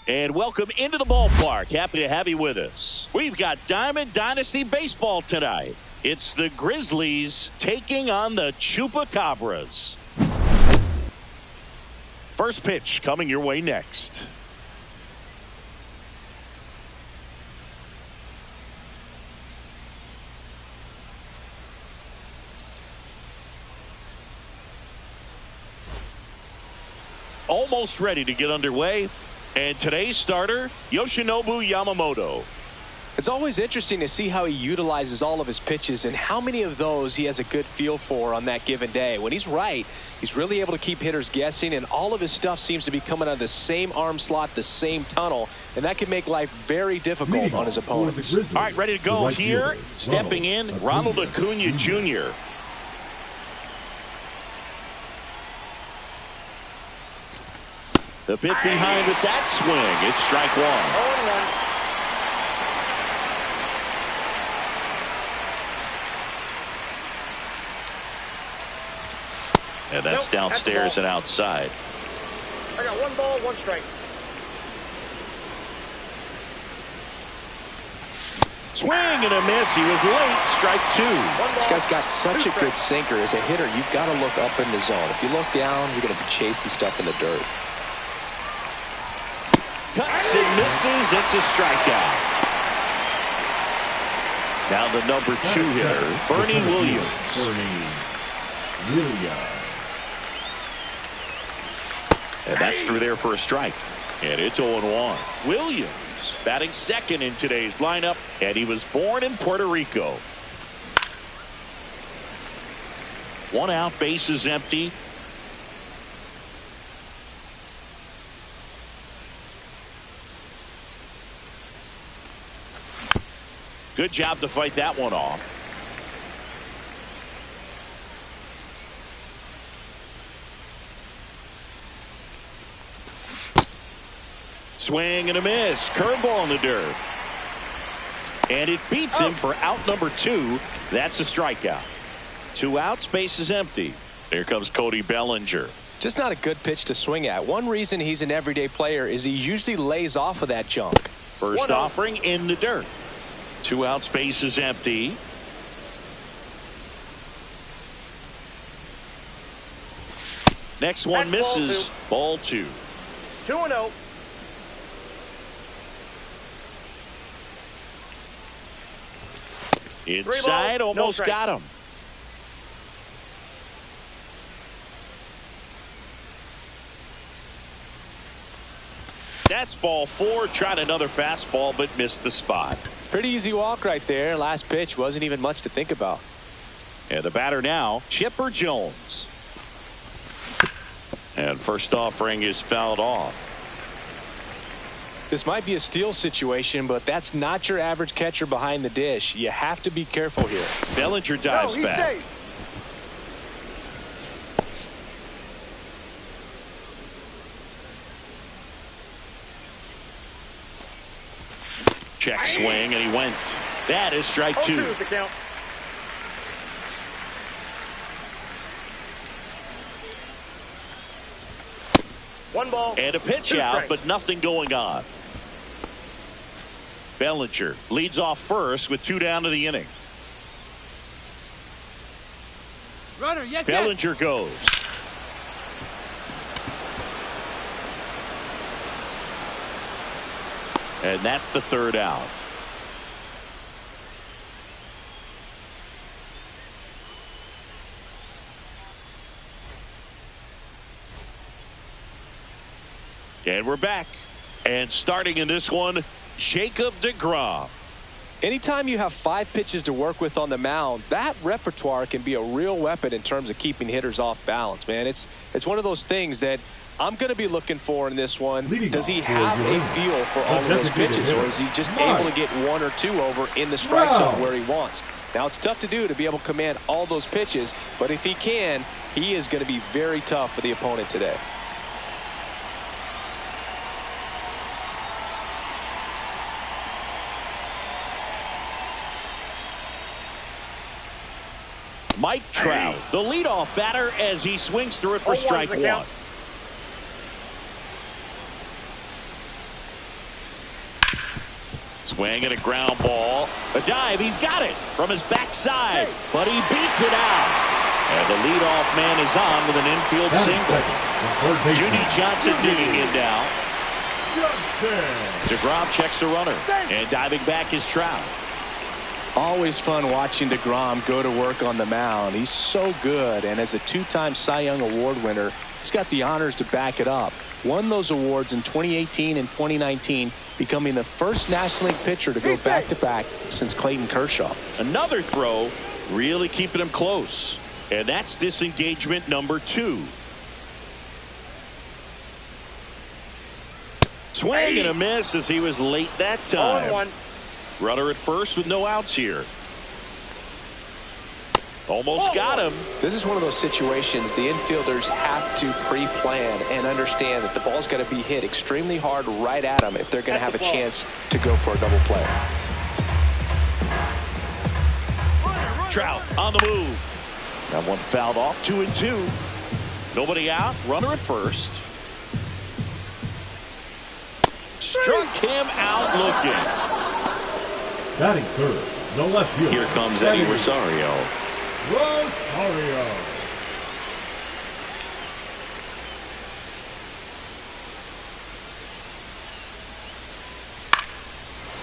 And welcome into the ballpark. Happy to have you with us. We've got Diamond Dynasty Baseball tonight. It's the Grizzlies taking on the Chupacabras. First pitch coming your way next. Almost ready to get underway. And today's starter, Yoshinobu Yamamoto. It's always interesting to see how he utilizes all of his pitches and how many of those he has a good feel for on that given day. When he's right, he's really able to keep hitters guessing, and all of his stuff seems to be coming out of the same arm slot, the same tunnel, and that can make life very difficult on his opponents. All right, ready to go here. Stepping in, Ronald Acuna Jr. The bit behind with that swing. It's strike one. 0-1. And that's downstairs and outside. I got 1 ball, 1 strike. Swing and a miss. He was late. Strike 2. This guy's got such a good sinker. As a hitter, you've got to look up in the zone. If you look down, you're going to be chasing stuff in the dirt. Cuts and misses. It's a strikeout. Now the number 2 hitter, Bernie Williams. And that's through there for a strike. And it's 0-1. Williams batting second in today's lineup, and he was born in Puerto Rico. 1 out, bases empty. Good job to fight that one off. Swing and a miss. Curveball in the dirt. And it beats him for out number 2. That's a strikeout. 2 outs, bases empty. Here comes Cody Bellinger. Just not a good pitch to swing at. One reason he's an everyday player is he usually lays off of that junk. First offering in the dirt. 2 outs, bases empty. Next one misses. Ball 2. 2-0. Inside, almost got him. That's ball 4. Tried another fastball, but missed the spot. Pretty easy walk right there. Last pitch wasn't even much to think about. And the batter now, Chipper Jones. And first offering is fouled off. This might be a steal situation, but that's not your average catcher behind the dish. You have to be careful here. Bellinger dives back. Safe. Check swing, and he went. That is strike 2. 0-2 is the count. One ball. And a pitch 2 out, strikes. but nothing going on. Bellinger leads off first with 2 down to the inning. Runner, yes, Bellinger goes. And that's the 3rd out. And we're back. And starting in this one, Jacob deGrom. Anytime you have 5 pitches to work with on the mound, that repertoire can be a real weapon in terms of keeping hitters off balance, man. It's one of those things that I'm going to be looking for in this one. Does he have a feel for all of those pitches, or is he just able to get 1 or 2 over in the strike zone where he wants? Now, it's tough to do to be able to command all those pitches, but if he can, he is going to be very tough for the opponent today. Mike Trout, the leadoff batter, as he swings through it for strike 1. Swing and a ground ball. A dive. He's got it from his backside, but he beats it out. And the leadoff man is on with an infield single. Judy Johnson digging in now. DeGrom checks the runner, and diving back is Trout. Always fun watching DeGrom go to work on the mound. He's so good, and as a two-time Cy Young Award winner, he's got the honors to back it up. Won those awards in 2018 and 2019, becoming the first National League pitcher to go back-to-back since Clayton Kershaw. Another throw, really keeping him close. And that's disengagement number 2. Swing and a miss as he was late that time. 0-1. Runner at first with no outs here. Almost got him. This is one of those situations the infielders have to pre-plan and understand that the ball's got to be hit extremely hard right at them if they're going to have a chance to go for a double play. Trout on the move. That one fouled off. 2-2. Nobody out. Runner at first. Struck him out looking. Batting third, the left fielder. Here comes Eddie Rosario.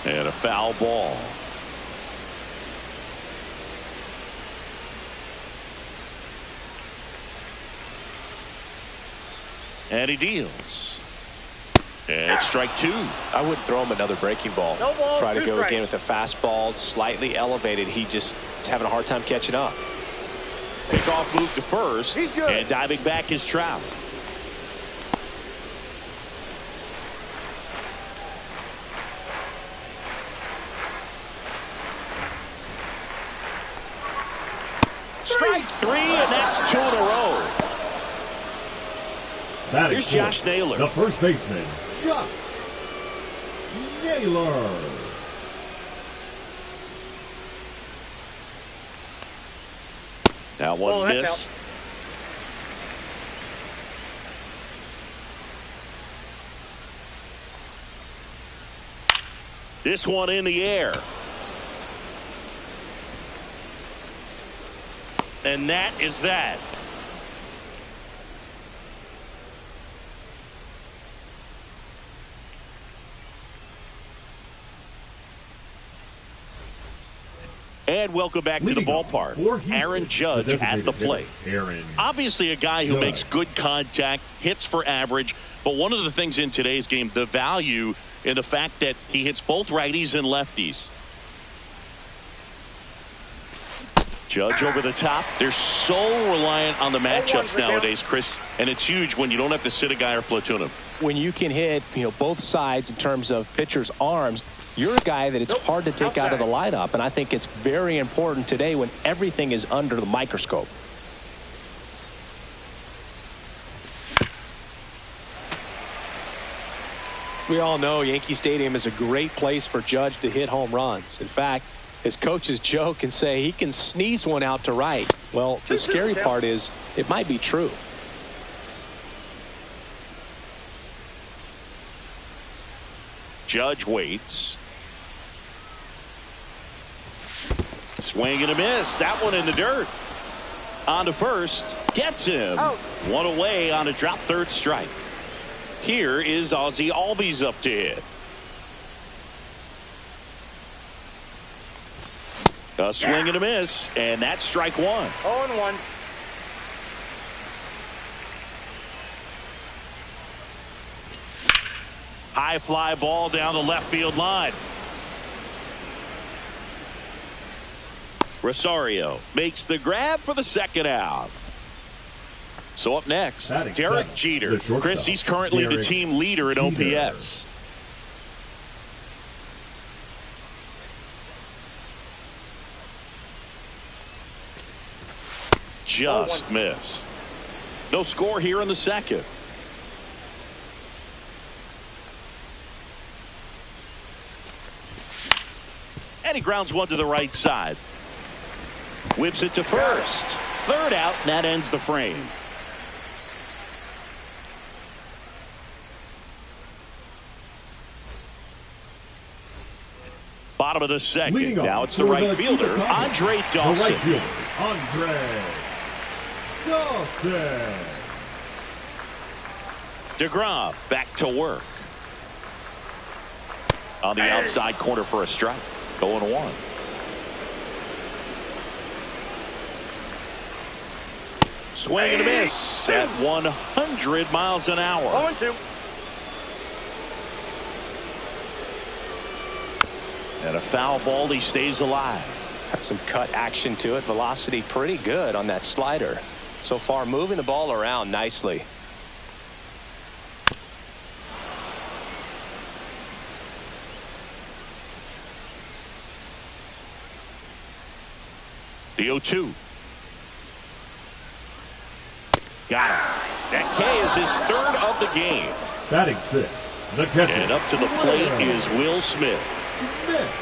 And a foul ball. And he deals. And it's strike 2. I wouldn't throw him another breaking ball. No ball, Try to 2 go strikes. again with the fastball, slightly elevated. He just is having a hard time catching up. Pickoff move to first. He's good. And diving back is Trout. Strike 3, and that's 2 in a row. Batting Here's Josh fourth, Naylor. the first baseman, Josh Naylor. That one Oh, that's missed. This one in the air. And that is that. And welcome back to the Leading off ballpark. for Houston, Aaron Judge the at the designated plate. hitter, Aaron Obviously a guy who Judge. makes good contact, hits for average, but one of the things in today's game, the value in the fact that he hits both righties and lefties. Judge over the top. They're so reliant on the matchups nowadays, Chris, and it's huge when you don't have to sit a guy or platoon him. When you can hit, both sides in terms of pitchers' arms, you're a guy that it's hard to take out of the lineup, and I think it's very important today when everything is under the microscope. We all know Yankee Stadium is a great place for Judge to hit home runs. In fact, his coaches joke and say he can sneeze one out to right. Well, the scary part is it might be true. Judge waits. Swing and a miss. That one in the dirt. On to first. Gets him. Out. One away on a drop third strike. Here is Ozzie Albies up to hit. A swing and a miss, and that's strike 1. 0-1. High fly ball down the left field line. Rosario makes the grab for the second out. So up next, Batting Derek seventh, Jeter. the shortstop, Chris, he's currently the Derek team leader in Jeter. OPS. Just missed. No score here in the second. And he grounds one to the right side. Whips it to first. Third out, and that ends the frame. Bottom of the second. Leading Now off it's the for right the fielder, Super Cubs, Andre The right Dawson. fielder, Andre Dawson. DeGrom back to work. On the outside corner for a strike. 0-1. Swing and a miss at 100 miles an hour. 0-2. And a foul ball, he stays alive. Got some cut action to it. Velocity pretty good on that slider. So far moving the ball around nicely. The 0-2. Got him. That K is his third of the game. Batting sixth, the catcher. And up to the plate is Will Smith. Smith.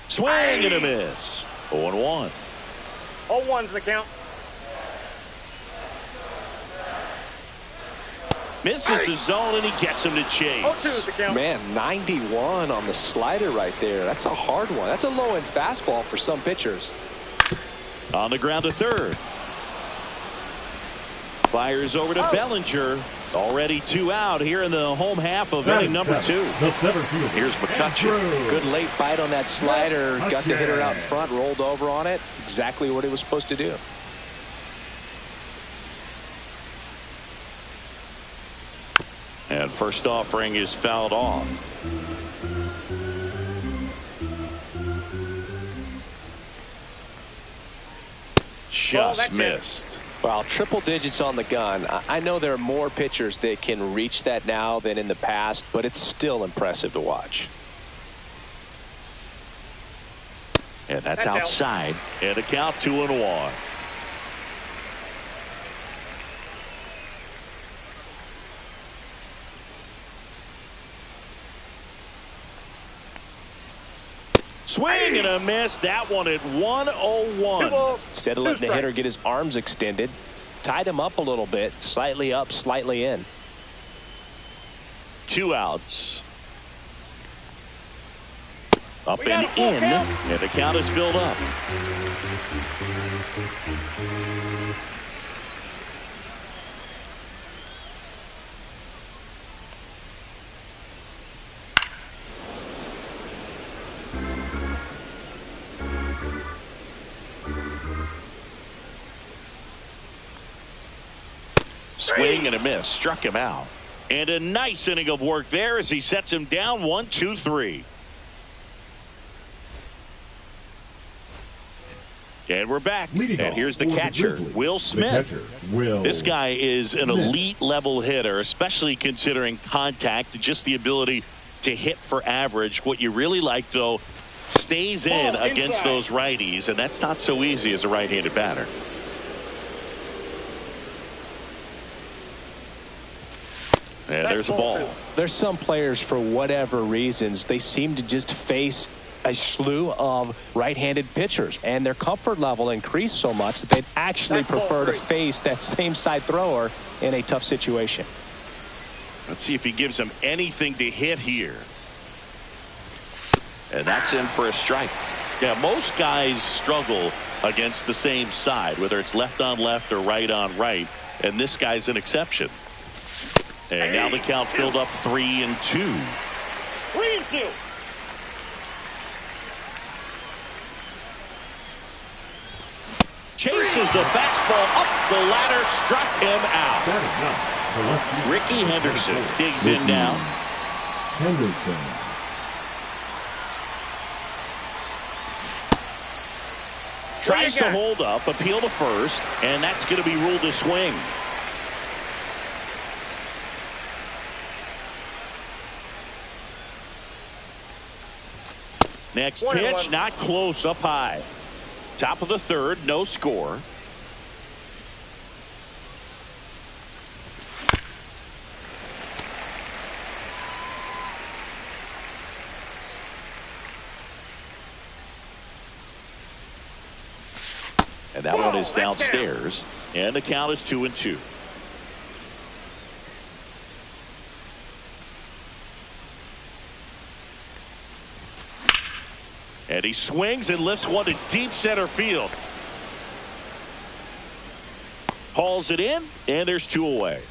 Swing and a miss. 0-1. 0-1's the count. Misses the zone and he gets him to chase. 0-2's the count. Man, 91 on the slider right there. That's a hard one. That's a low-end fastball for some pitchers. On the ground to third. Fires over to Bellinger. Already 2 out here in the home half of inning number 2. The center fielder. Here's McCutchen. Andrew. Good late bite on that slider. Got the hitter out in Okay. front, rolled over on it. Exactly what he was supposed to do. And first offering is fouled off. Just that's it. missed. Well, triple digits on the gun. I know there are more pitchers that can reach that now than in the past, but it's still impressive to watch. And that's That's out. outside. And the count 2-1. Swing and a miss. That one at 2 101. balls. Instead of 2 letting the hitter strikes. get his arms extended, tied him up a little bit, slightly up, slightly in. 2 outs. Up We got and a full in. count. And the count is filled up. Swing and a miss. Struck him out. And a nice inning of work there as he sets him down 1-2-3. And we're back. Leading And off here's the for catcher, Grizzlies, Will the Smith. catcher, Will This guy is an Smith. elite level hitter, especially considering contact and just the ability to hit for average. What you really like, though, stays in Ball against inside. those righties, and that's not so easy as a right-handed batter. And That's there's a ball ball. 2. There's some players, for whatever reasons, they seem to just face a slew of right-handed pitchers, and their comfort level increased so much that they'd actually That's ball prefer to 3. face that same side thrower in a tough situation. Let's see if he gives him anything to hit here. And that's in for a strike. Yeah, most guys struggle against the same side, whether it's left on left or right on right. And this guy's an exception. And now the count filled up 3-2. 3-2. Chases the fastball up the ladder, struck him out. Batting ninth, the left fielder. Ricky Henderson digs in Ricky now. Henderson. Tries you to got? hold up, appeal to first, and that's going to be ruled a swing. Next 1-1. pitch, not close, up high. Top of the third, no score. And that one is downstairs. And the count is 2-2. And he swings and lifts one to deep center field. Hauls it in, and there's 2 away.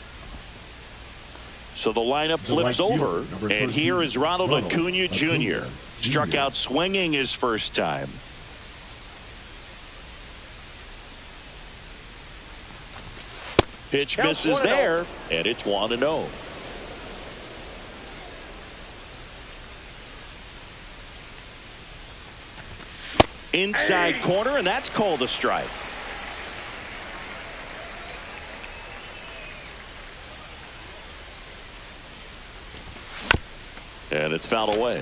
So the lineup flips over, and here is Ronald Acuna Jr. Struck out swinging his first time. Pitch misses there, and it's 1-0. Inside corner, and that's called a strike. And it's fouled away.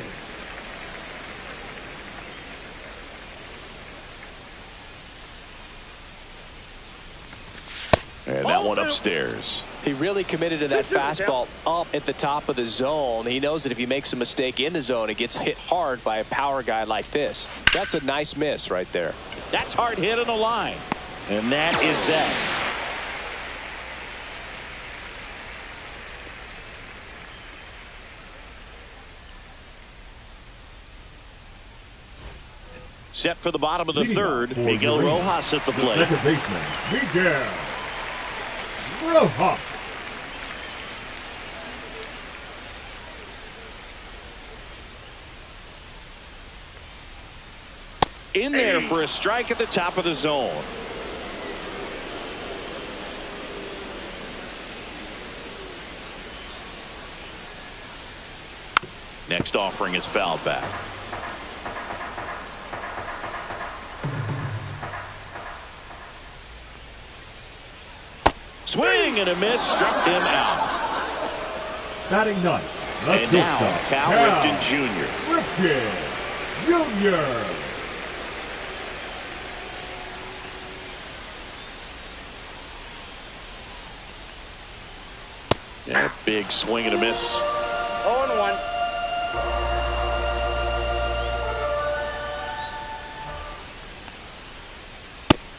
And that one upstairs. He really committed to that fastball up at the top of the zone. He knows that if he makes a mistake in the zone, it gets hit hard by a power guy like this. That's a nice miss right there. That's hard hit on the line. And that is that. Set for the bottom of the third. Miguel Rojas at the plate. Second baseman, Miguel Rojas. In there for a strike at the top of the zone. Next offering is fouled back. Swing and a miss, struck him out. Batting ninth, the And now shortstop, Cal Ripken Jr. Ripken Jr. And a big swing and a miss. 0-1.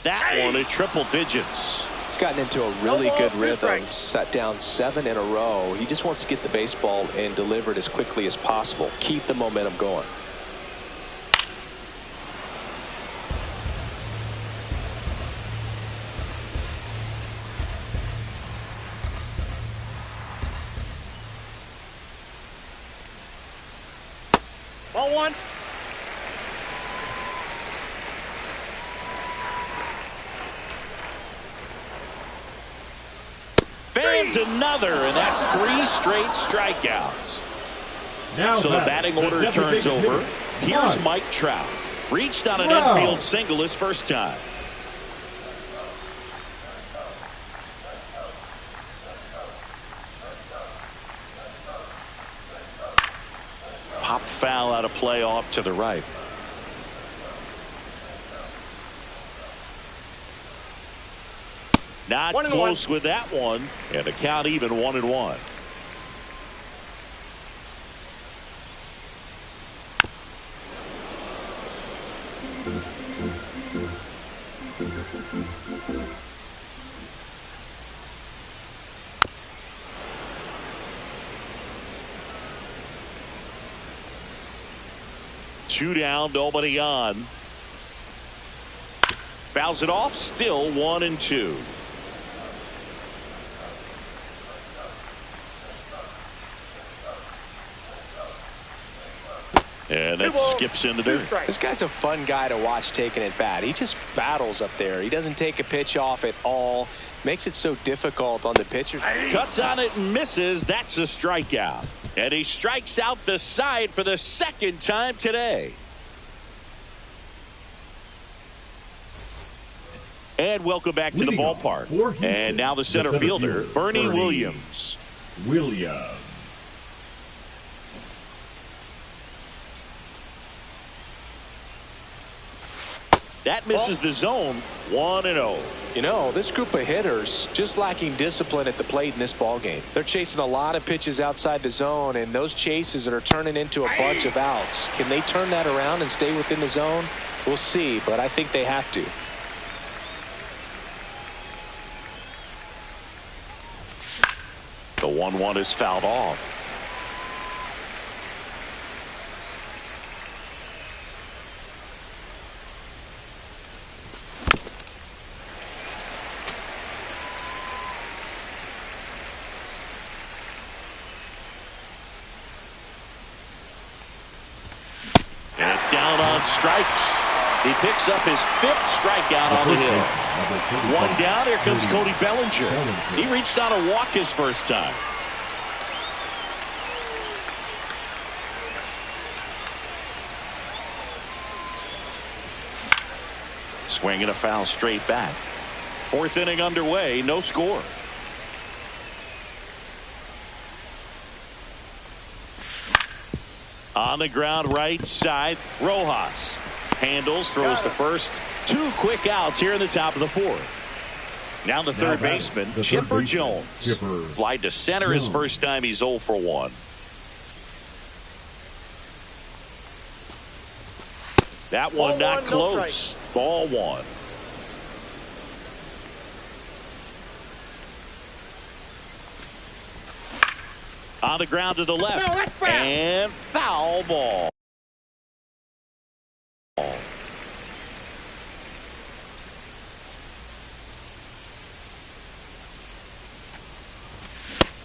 That one at triple digits. He's gotten into a really good rhythm, set down 7 in a row. He just wants to get the baseball and deliver it as quickly as possible. Keep the momentum going. Ball 1. Fans another, and that's 3 straight strikeouts. Now So the batting order turns over. Here's Mike Trout. Reached on an infield single his first time. Pop foul out of play off to the right. Not close with that one, and the count even 1-1. Two down, nobody on. Fouls it off, still 1-2. And that skips into there. This guy's a fun guy to watch taking at bat. He just battles up there. He doesn't take a pitch off at all. Makes it so difficult on the pitcher. Cuts on it and misses. That's a strikeout. And he strikes out the side for the second time today. And welcome back to the ballpark. And now the center fielder, Bernie Williams. That misses the zone. 1-0. You know, this group of hitters just lacking discipline at the plate in this ball game. They're chasing a lot of pitches outside the zone, and those chases that are turning into a bunch of outs. Can they turn that around and stay within the zone? We'll see, but I think they have to. 1-1 is fouled off. And down on strikes. He picks up his 5th strikeout on the hill. 1 down. Here comes Cody Bellinger. He reached out to walk his first time. Swinging a foul straight back. 4th inning underway. No score. On the ground right side, Rojas handles, throws to first. 2 quick outs here in the top of the 4th. Now the third baseman, Chipper Jones. Flied to center his first time. He's 0 for 1. That one not close. Ball 1. On the ground to the left. And foul ball.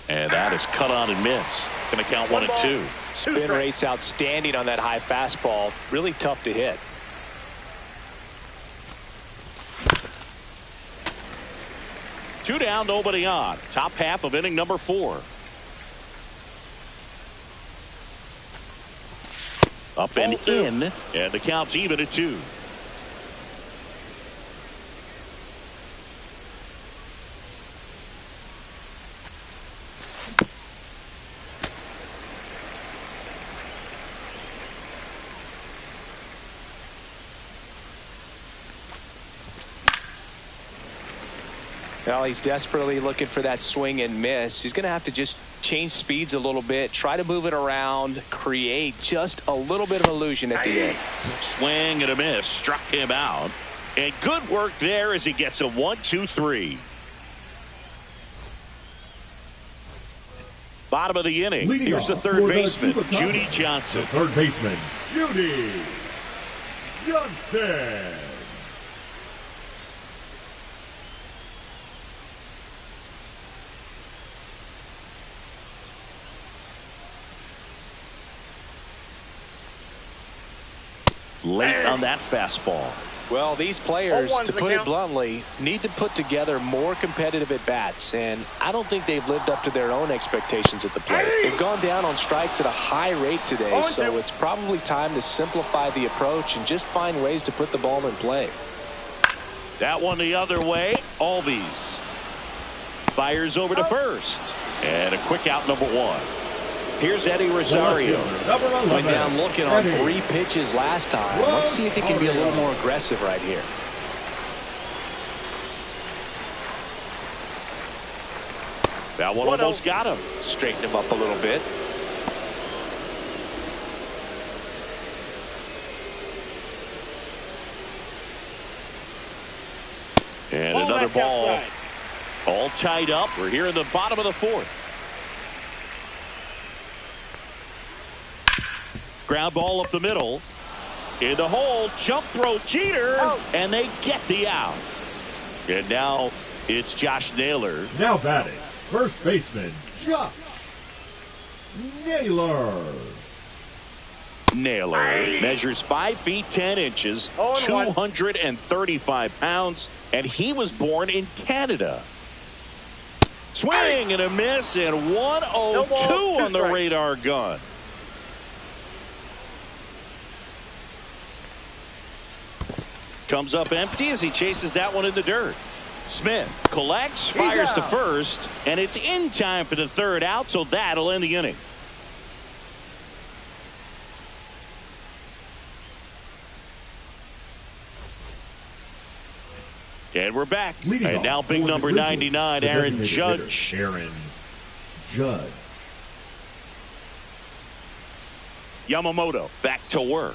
And that is cut on and missed. Going to count 1 and 2. Spin rate's outstanding on that high fastball. Really tough to hit. Two down, nobody on. Top half of inning number 4. Up and in, and the count's even at 2. Well, he's desperately looking for that swing and miss. He's going to have to just change speeds a little bit, try to move it around, create just a little bit of illusion at the end. Swing and a miss, struck him out. And good work there as he gets a 1-2-3. Bottom of the inning. Here's the third baseman, Judy Johnson. The third baseman, Judy Johnson. Late on that fastball. Well, these players, to put it bluntly, need to put together more competitive at-bats, and I don't think they've lived up to their own expectations at the plate. They've gone down on strikes at a high rate today, so it's probably time to simplify the approach and just find ways to put the ball in play. That one the other way. Albies fires over to first. And a quick out, number 1. Here's Eddie Rosario. Went down looking on 3 pitches last time. Let's see if he can be a little more aggressive right here. That one almost got him. Straighten him up a little bit. And another ball. All tied up. We're here in the bottom of the 4th. Ground ball up the middle. In the hole. Jump throw. Jeter. And they get the out. And now it's Josh Naylor. Now batting, first baseman, Josh Naylor. Naylor measures 5 feet 10 inches, 235 pounds, and he was born in Canada. Swing and a miss, and 1-0-2 on the radar gun. Comes up empty as he chases that one in the dirt. Smith collects, fires to first, and it's in time for the third out, so that'll end the inning. And we're back. And now big number 99, Aaron Judge. Aaron Judge. Yamamoto back to work.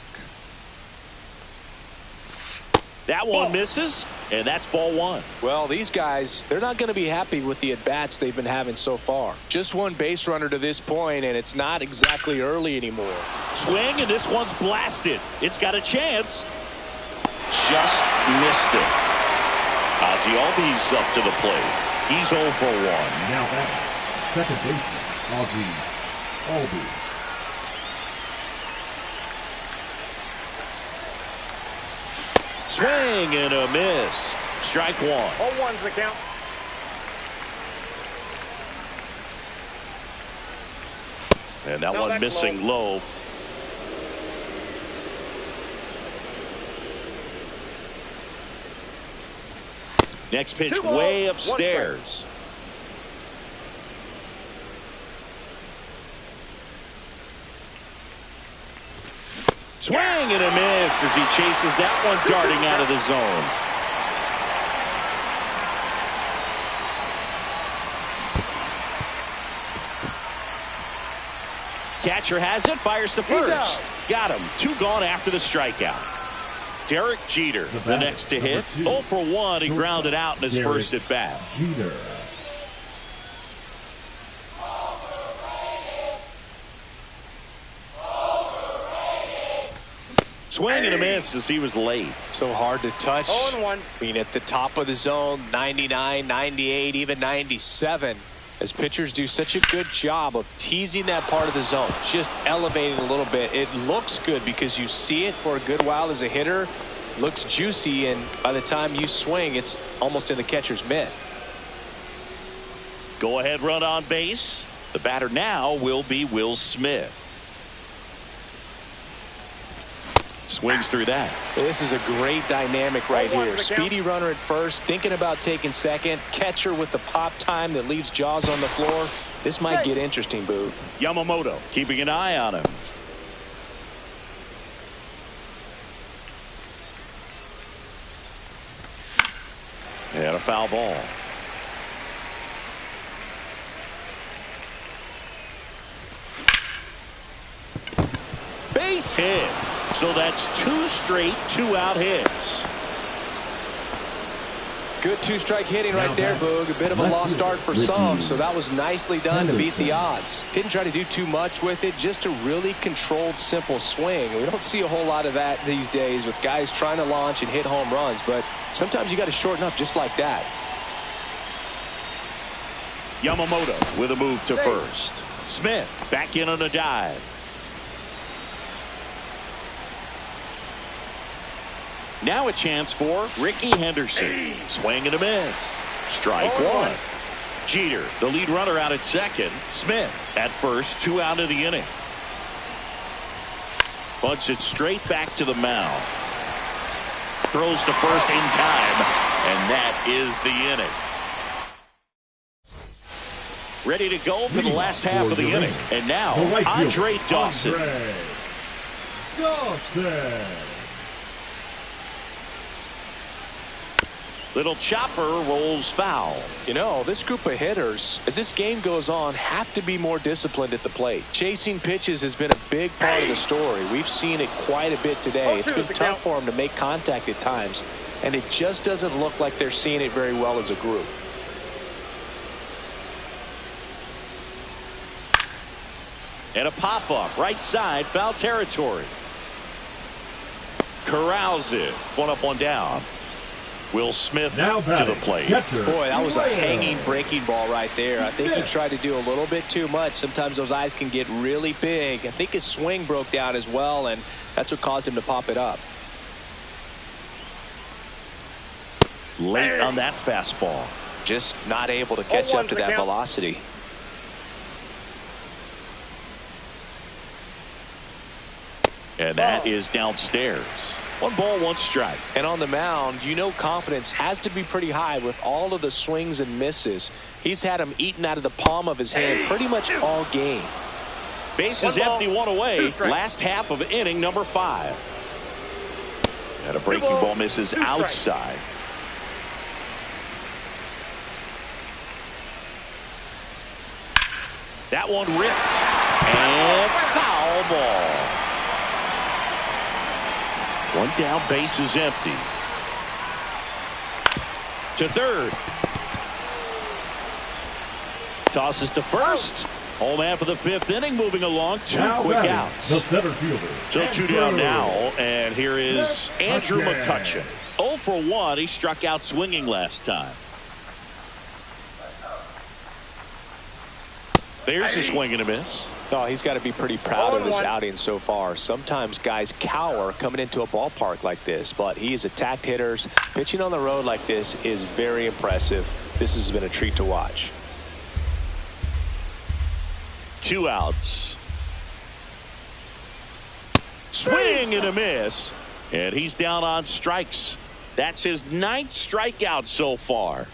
That one misses, And that's ball one. Well, these guys, they're not going to be happy with the at-bats they've been having so far. Just one base runner to this point, and it's not exactly early anymore. Swing, and this one's blasted. It's got a chance. Just missed it. Ozzie Albies up to the plate. He's 0 for 1. Now batting, second baseman, Ozzie Albies. Swing and a miss. Strike one. 0-1's the count. And that No, one that's missing low. Next pitch 2 balls, way 1 strike. upstairs. Swing and a miss as he chases that one darting out of the zone. Catcher has it, fires to first. Got him. 2 gone after the strikeout. Derek Jeter, the next to hit. 0 for 1. He grounded out in his first at bat. Jeter. Swing and a miss as he was late. So hard to touch. 0-1. I mean, at the top of the zone, 99, 98, even 97. As pitchers do such a good job of teasing that part of the zone, just elevating a little bit. It looks good because you see it for a good while as a hitter. Looks juicy, and by the time you swing, it's almost in the catcher's mitt. Go ahead run on base. The batter now will be Will Smith. Swings through that. This is a great dynamic right 0-1's here. the Speedy count. runner at first, thinking about taking second. Catcher with the pop time that leaves Jaws on the floor. This might get interesting, Boo. Yamamoto keeping an eye on him. And a foul ball. Base hit. So that's 2 straight 2-out hits. Good 2-strike hitting right there, Boog. A bit of a lost start for some, so that was nicely done to beat the odds. Didn't try to do too much with it, just a really controlled, simple swing. We don't see a whole lot of that these days with guys trying to launch and hit home runs, but sometimes you got to shorten up just like that. Yamamoto with a move to first. Smith back in on a dive. Now a chance for Ricky Henderson. Swing and a miss. Strike one. Jeter, the lead runner, out at second. Smith at first, 2 out of the inning. Bunts it straight back to the mound. Throws to first in time, and that is the inning. Ready to go for the last half of the inning. And now, Andre Dawson. Andre Dawson. Little chopper rolls foul. You know, this group of hitters, as this game goes on, have to be more disciplined at the plate. Chasing pitches has been a big part of the story. We've seen it quite a bit today. It's been tough for them to make contact at times, and it just doesn't look like they're seeing it very well as a group. And a pop-up, right side, foul territory. Corrals it. 1 up, 1 down. Will Smith Now to the plate. Boy, that was a hanging breaking ball right there. I think he tried to do a little bit too much. Sometimes those eyes can get really big. I think his swing broke down as well, and that's what caused him to pop it up. Late on that fastball. Just not able to catch up to that velocity. And that is downstairs. 1 ball, 1 strike. And on the mound, you know confidence has to be pretty high with all of the swings and misses. He's had them eaten out of the palm of his hand pretty much all game. Base is empty, 1 away. Last half of inning number 5. And a breaking ball misses outside. That one ripped. And foul ball. 1 down, base is empty. to third. Tosses to first. Home half of the fifth inning, moving along. Two quick outs. The center fielder. So two down now, and here is Andrew McCutchen. 0 for 1. He struck out swinging last time. There's a swing and a miss. Oh, he's got to be pretty proud of this outing so far. Sometimes guys cower coming into a ballpark like this, but he has attacked hitters. Pitching on the road like this is very impressive. This has been a treat to watch. 2 outs. Swing and a miss. And he's down on strikes. That's his 9th strikeout so far.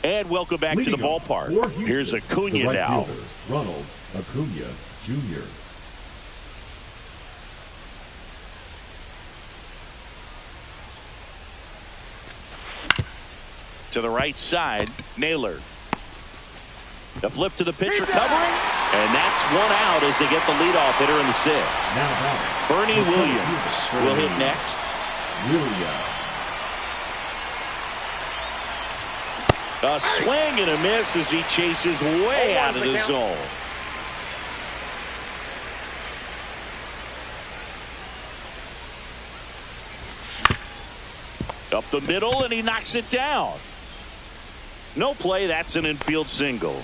And welcome back to the ballpark. Here's Acuna now. Ronald Acuna Jr. To the right side, Naylor. The flip to the pitcher covering, and that's 1 out as they get the leadoff hitter in the 6th. Bernie Williams will hit next. A swing and a miss as he chases way out of the zone. Up the middle, and he knocks it down. No play. That's an infield single.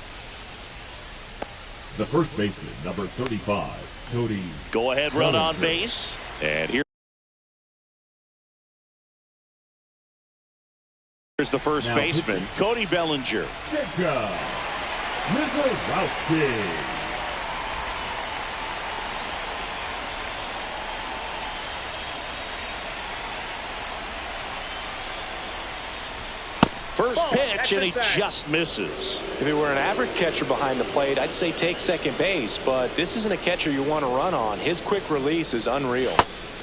The first baseman, number 35, Cody. Go ahead, run on base. And here's the first baseman, Cody Bellinger. Jacob Mizorowski. First pitch, and he just misses. If he were an average catcher behind the plate, I'd say take second base, but this isn't a catcher you want to run on. His quick release is unreal.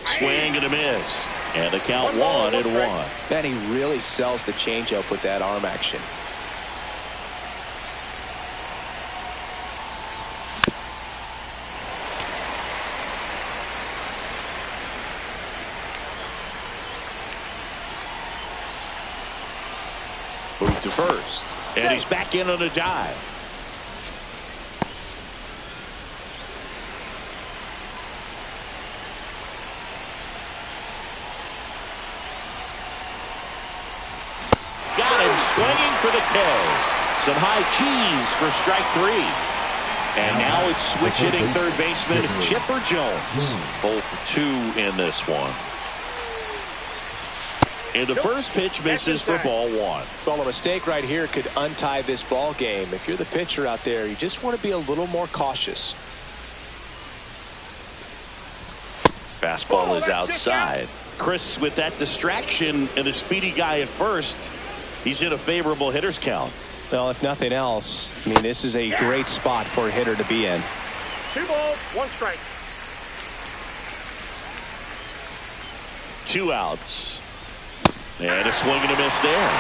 Swing and a miss. And the count 1-1. Man, he really sells the changeup with that arm action. Move to first. And he's back in on a dive. Got him swinging for the K. Some high cheese for strike 3. And now it's switch hitting third baseman Chipper Jones. 0 for 2 in this one. And the first pitch misses for ball 1. Well, a mistake right here could untie this ball game. If you're the pitcher out there, you just want to be a little more cautious. Fastball is outside. Chris, with that distraction and a speedy guy at first, he's in a favorable hitter's count. Well, if nothing else, I mean, this is a great spot for a hitter to be in. 2 balls, 1 strike. 2 outs. And a swing and a miss there.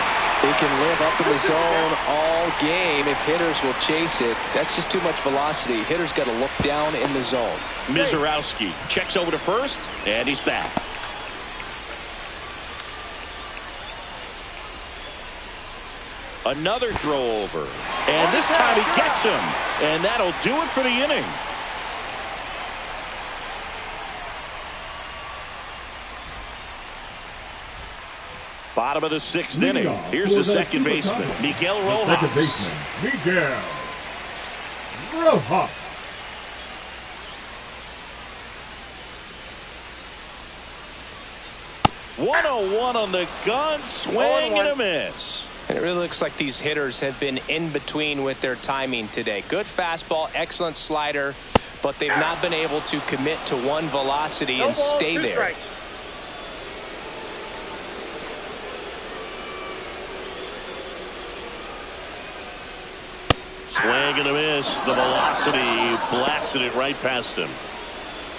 He can live up in the zone all game if hitters will chase it. That's just too much velocity. Hitters got to look down in the zone. Mizorowski checks over to first, and he's back. Another throw over. And this time he gets him. And that'll do it for the inning. Bottom of the 6th inning. Here's the second baseman, Miguel Rojas. Second baseman, Miguel Rojas. .101 on the gun, swing and a miss. And it really looks like these hitters have been in between with their timing today. Good fastball, excellent slider, but they've not been able to commit to one velocity and stay there. Swing and a miss. The velocity blasted it right past him.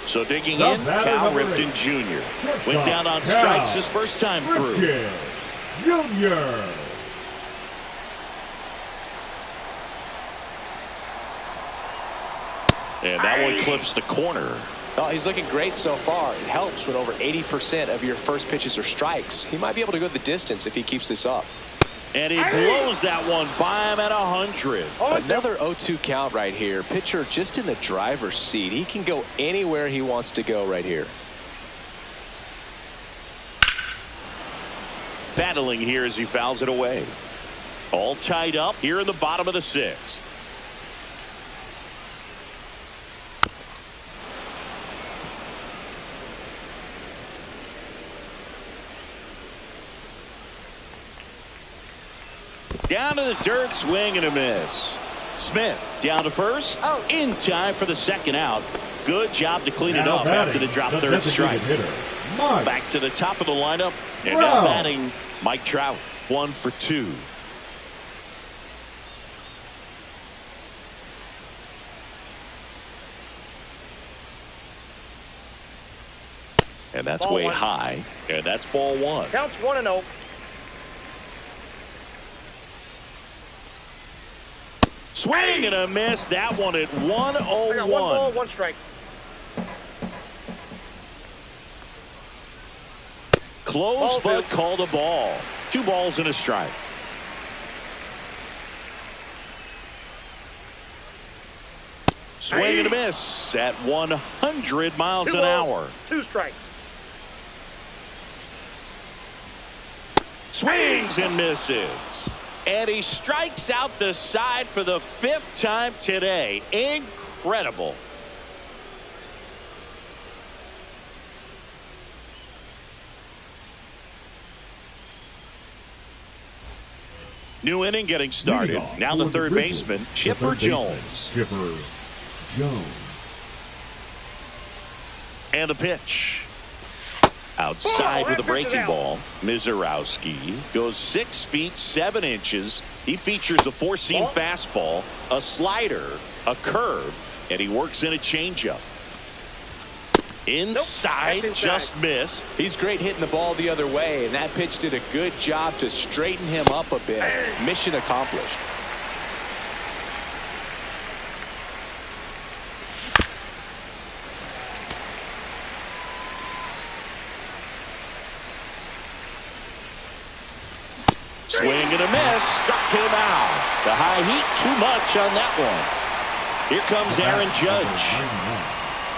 So digging in, Cal Ripken Jr. Went down on strikes his first time through. Jr. And that one clips the corner. Oh, he's looking great so far. It helps when over 80% of your first pitches are strikes. He might be able to go the distance if he keeps this up. And he blows that one by him at 100. Another 0-2 count right here. Pitcher just in the driver's seat. He can go anywhere he wants to go right here. Battling here as he fouls it away. All tied up here in the bottom of the 6th. Down to the dirt, swing and a miss. Smith down to first, in time for the 2nd out. Good job to clean it up after the drop third strike. Back to the top of the lineup, and now batting Mike Trout, 1 for 2. And that's way high, and that's ball 1. Counts 1-0. Swing and a miss. That one at 1-0-1. 1 ball, 1 strike. Close, but called a ball. 2 balls and a strike. Swing and a miss at 100 miles an hour. 2 strikes. Swings and misses. And he strikes out the side for the 5th time today. Incredible. New inning getting started. Now the third baseman, Chipper Jones. Chipper Jones. And a pitch. Outside with a breaking ball. Mizorowski goes 6 feet 7 inches. He features a 4-seam fastball, a slider, a curve, and he works in a changeup. Inside, just missed. He's great hitting the ball the other way, and that pitch did a good job to straighten him up a bit. Mission accomplished. Swing and a miss. Struck him out. The high heat, too much on that one. Here comes Aaron Judge.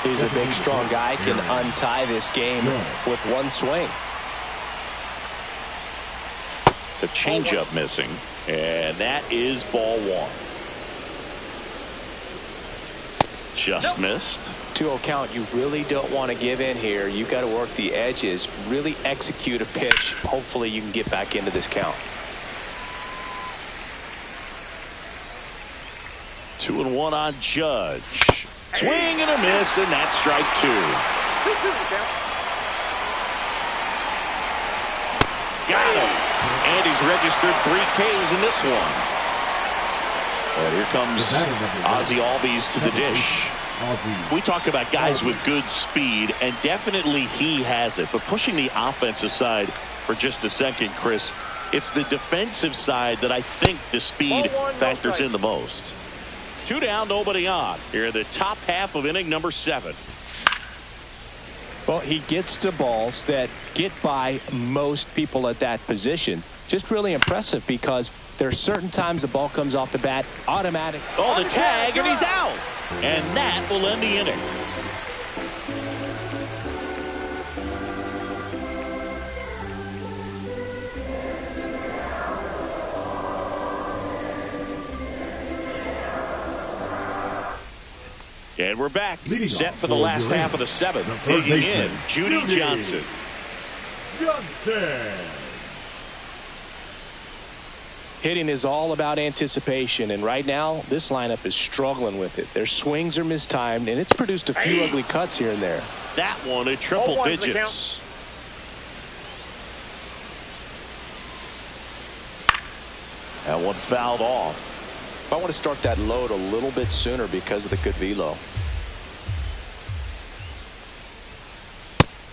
He's a big, strong guy. Can untie this game with 1 swing. The changeup missing. And that is ball 1. Just missed. 2-0 count. You really don't want to give in here. You got to work the edges. Really execute a pitch. Hopefully you can get back into this count. 2-1 on Judge. Swing and a miss, and that's strike 2. Got him. And he's registered 3 Ks in this one. And here comes Ozzie Albies to the dish. We talk about guys with good speed, and definitely he has it. But pushing the offensive side for just a second, Chris, it's the defensive side that I think the speed factors in the most. 2 down, nobody on. Here in the top half of inning number 7. Well, he gets to balls that get by most people at that position. Just really impressive because there are certain times the ball comes off the bat automatic. Oh, the tag, and he's out. And that will end the inning. And we're back, set for the last half of the 7th. Digging in, Judy Johnson. Hitting is all about anticipation, and right now this lineup is struggling with it. Their swings are mistimed, and it's produced a few ugly cuts here and there. That one at triple digits. That one fouled off. I want to start that load a little bit sooner because of the good velo.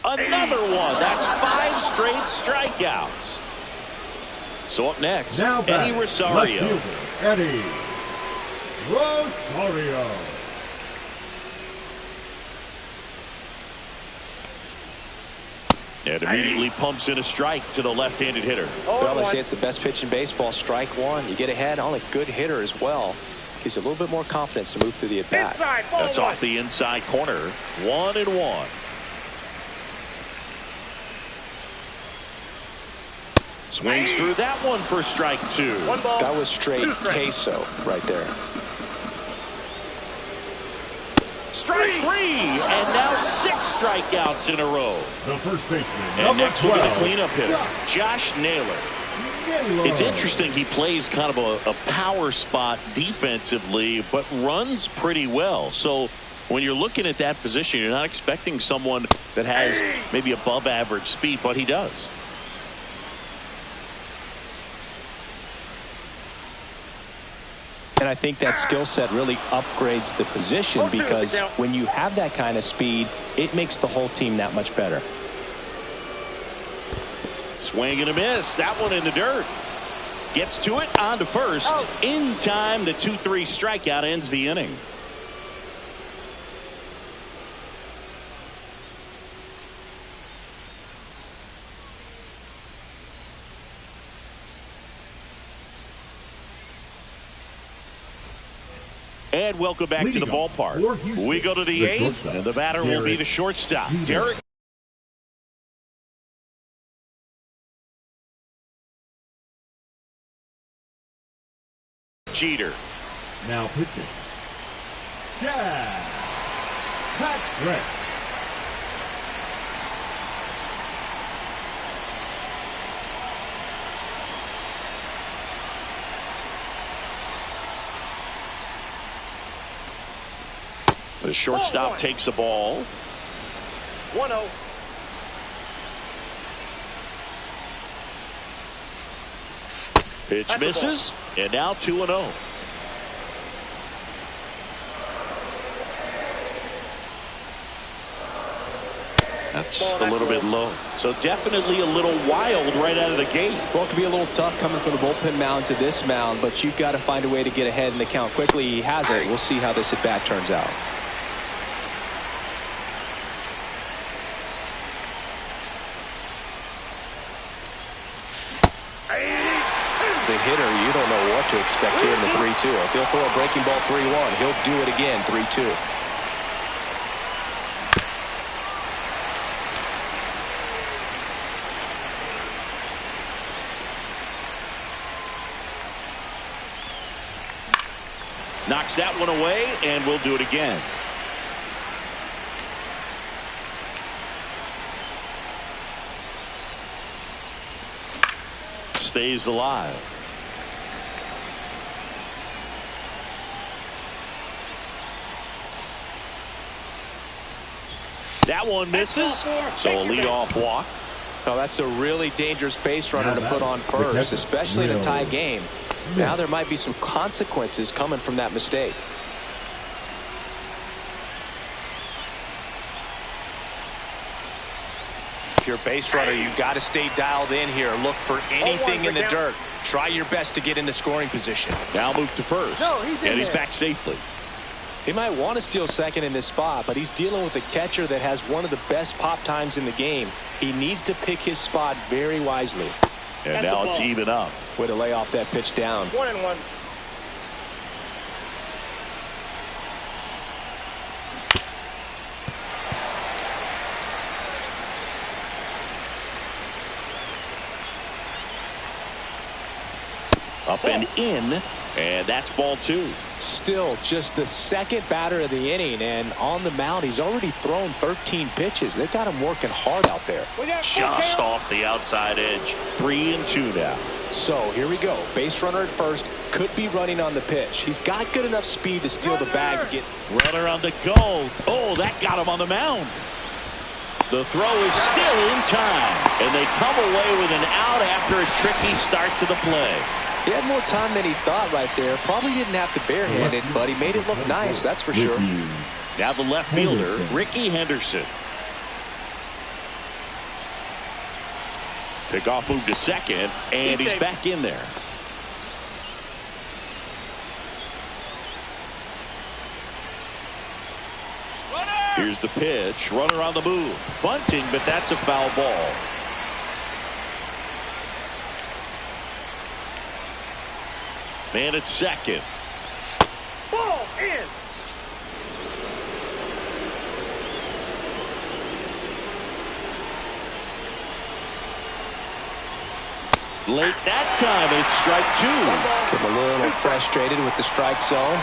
Another one. That's 5 straight strikeouts. So up next, Eddie Rosario. Eddie Rosario. And immediately pumps in a strike to the left-handed hitter. Well, they say it's the best pitch in baseball. Strike one. You get ahead on a good hitter as well. Gives you a little bit more confidence to move through the at-bat. That's off the inside corner. 1-1. Swings through that one for strike two. That was straight queso right there. Strike three, and now 6 strikeouts in a row. The first baseman, And number next we're 12, going to clean up hitter, Josh Naylor. It's interesting, he plays kind of a power spot defensively, but runs pretty well. So when you're looking at that position, you're not expecting someone that has maybe above average speed, but he does. And I think that skill set really upgrades the position, because when you have that kind of speed, it makes the whole team that much better. Swing and a miss. That one in the dirt. Gets to it on to first. In time, the 2-3 strikeout ends the inning. And welcome back to the ballpark. We go to the 8th, and the batter will be the shortstop, Derek Jeter. Now pitching, Chad Patrick. The shortstop takes the ball. 1-0. Pitch misses, and now 2-0. That's a little bit low. So definitely a little wild right out of the gate. Well, it could be a little tough coming from the bullpen mound to this mound, but you've got to find a way to get ahead in the count quickly. He has it. We'll see how this at bat turns out. As a hitter, you don't know what to expect here in the 3-2. If he'll throw a breaking ball 3-1, he'll do it again 3-2. Knocks that one away, and we'll do it again. Stays alive. That one misses, so a leadoff walk. Well, that's a really dangerous base runner to put on first, especially in a tie game. Now there might be some consequences coming from that mistake. If you're a base runner, you've got to stay dialed in here. Look for anything in the dirt. Try your best to get into scoring position. Now move to first, and he's back safely. He might want to steal second in this spot, but he's dealing with a catcher that has one of the best pop times in the game. He needs to pick his spot very wisely. And now it's even up. Way to lay off that pitch down. 1-1. Up and in, and that's ball 2. Still just the second batter of the inning, and on the mound he's already thrown 13 pitches. They've got him working hard out there. Just off the outside edge. 3-2 now. So here we go. Base runner at first, could be running on the pitch. He's got good enough speed to steal the bag to get. Runner on the go. Oh, that got him on the mound. The throw is still in time, and they come away with an out after a tricky start to the play. He had more time than he thought right there. Probably didn't have to barehand it, but he made it look nice, that's for sure. Now the left fielder, Ricky Henderson. Pickoff move to second, and he's back in there. Here's the pitch. Runner on the move. Bunting, but that's a foul ball. Man at second. Ball in. Late that time, and it's strike two. Getting a little frustrated with the strike zone.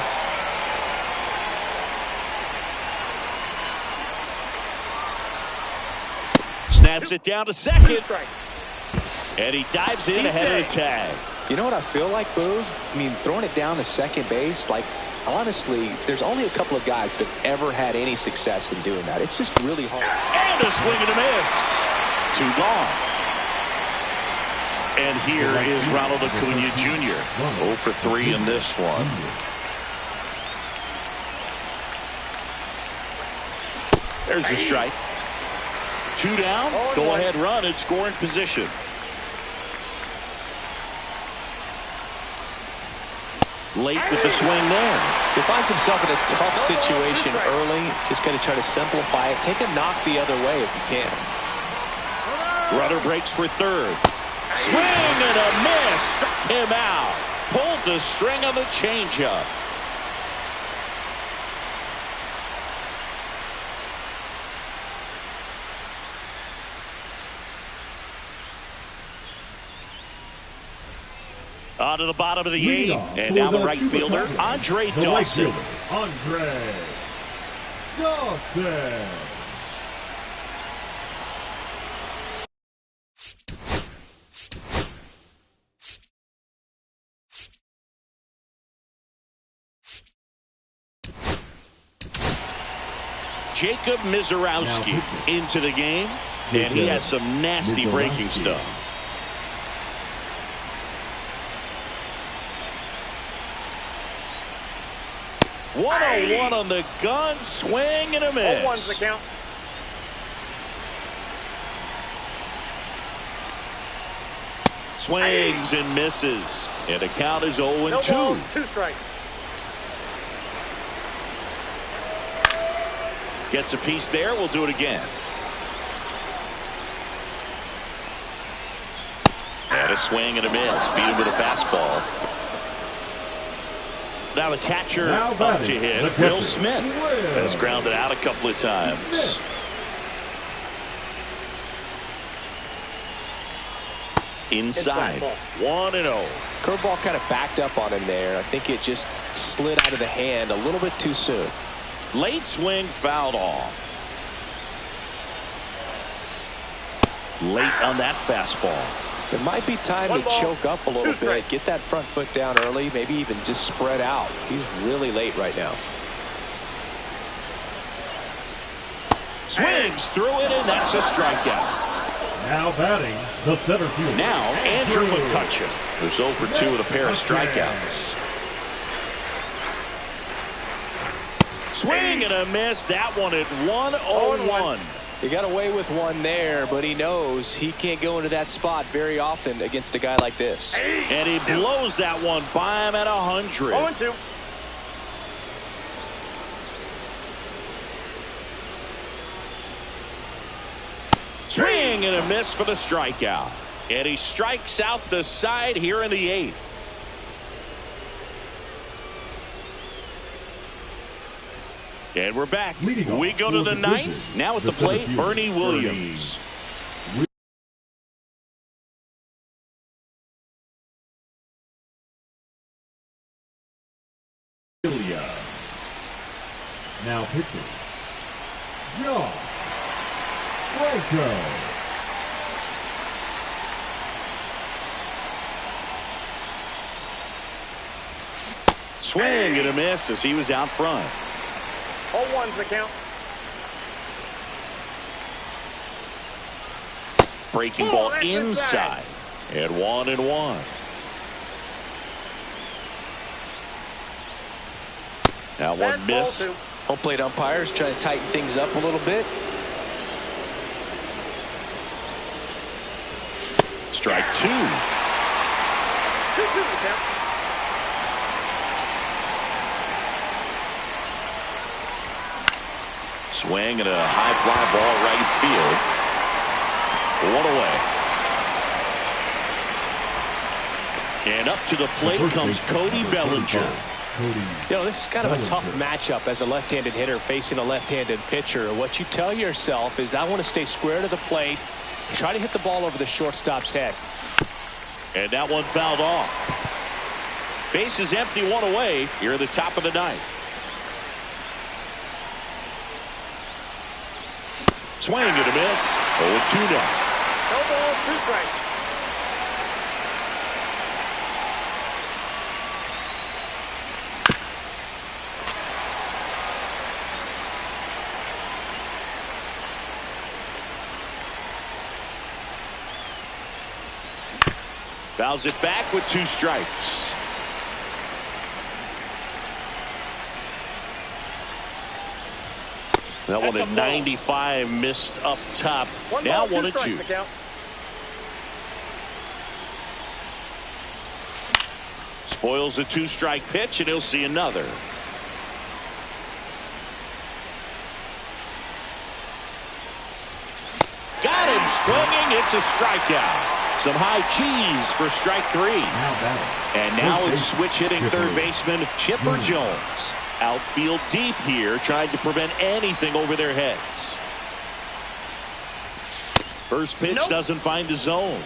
Snaps it down to second. And he dives in ahead of the tag. You know what I feel like, Boo? I mean, throwing it down to second base, like, honestly, there's only a couple of guys that have ever had any success in doing that. It's just really hard. And a swing and a miss. Two gone. And here is Ronald Acuna Jr. 0 for 3 in this one. There's the strike. 2 down. Go ahead run in scoring position. Late with the swing there. He finds himself in a tough situation early. Just got to try to simplify it. Take a knock the other way if you can. Runner breaks for third. Swing and a miss. Struck him out. Pulled the string on the changeup. On to the bottom of the eighth. And now the right fielder, Andre Dawson. Andre Dawson. Jacob Mizorowski into the game, and he has some nasty breaking stuff. One on the gun, swing and a miss. 0-1's the count. Swings and misses, and the count is 0-2. No balls, 2 strikes. Gets a piece there. We'll do it again. And a swing and a miss. Beat him with a fastball. Now the catcher up to hit. Will Smith has grounded out a couple of times. Inside. 1-0. Curveball kind of backed up on him there. I think it just slid out of the hand a little bit too soon. Late swing fouled off. Late on that fastball. It might be time to choke up a little bit. Get that front foot down early. Maybe even just spread out. He's really late right now. Swings through it, and that's a strikeout. Now batting the center fielder. Now Andrew McCutchen, who's 0 for 2 with a pair of strikeouts. Swing and a miss. That one at 1-0-1. He got away with one there, but he knows he can't go into that spot very often against a guy like this. And he blows that one by him at 100. 0-2. Swing and a miss for the strikeout. And he strikes out the side here in the 8th. And we're back. We go to the 9th. Now at the plate, Bernie Williams. Now pitching, Josh Bronco. Swing and a miss as he was out front. 0-1's the count. Breaking ball inside. And 1-1. Now one miss. Home plate umpires trying to tighten things up a little bit. Strike 2. 2-2 the count. Swing and a high fly ball right field. 1 away. And up to the plate comes Cody Bellinger. You know, this is kind of a tough matchup as a left-handed hitter facing a left-handed pitcher. What you tell yourself is I want to stay square to the plate, try to hit the ball over the shortstop's head. And that one fouled off. Base is empty, 1 away here at the top of the ninth. Swing and a miss. 0-2 now. No ball, 2 strikes. Fouls it back with 2 strikes. That one at 95 missed up top. Now 1-2. Spoils a 2-strike pitch, and he'll see another. Got him swinging. It's a strikeout. Some high cheese for strike 3. And now it's switch hitting third baseman Chipper Jones. Outfield deep here, trying to prevent anything over their heads. First pitch doesn't find the zone.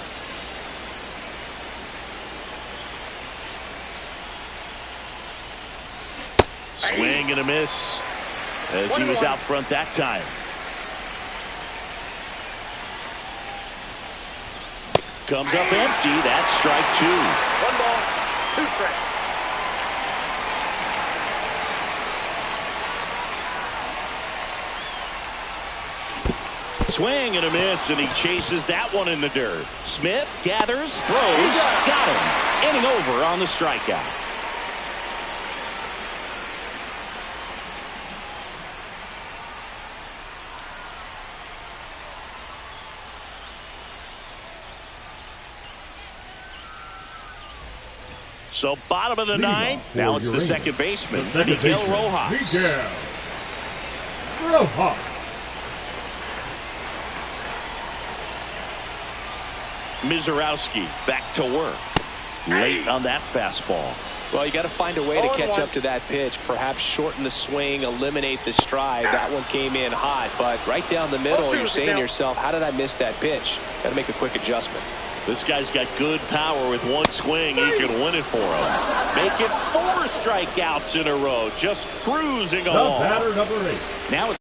Swing and a miss as he was out front that time. Comes up empty. That's strike 2. 1 ball, 2 strikes. Swing and a miss, and he chases that one in the dirt. Smith gathers, throws, got him. Inning over on the strikeout. So bottom of the ninth. Now it's the second baseman, Miguel Rojas. Miguel Rojas. Mizorowski back to work. Late on that fastball. Well, you got to find a way to catch up to that pitch. Perhaps shorten the swing, eliminate the stride. That one came in hot, but right down the middle, you're saying to yourself, how did I miss that pitch? Got to make a quick adjustment. This guy's got good power. With 1 swing, he can win it for him. Make it 4 strikeouts in a row. Just cruising along. The batter, number 8. Now it's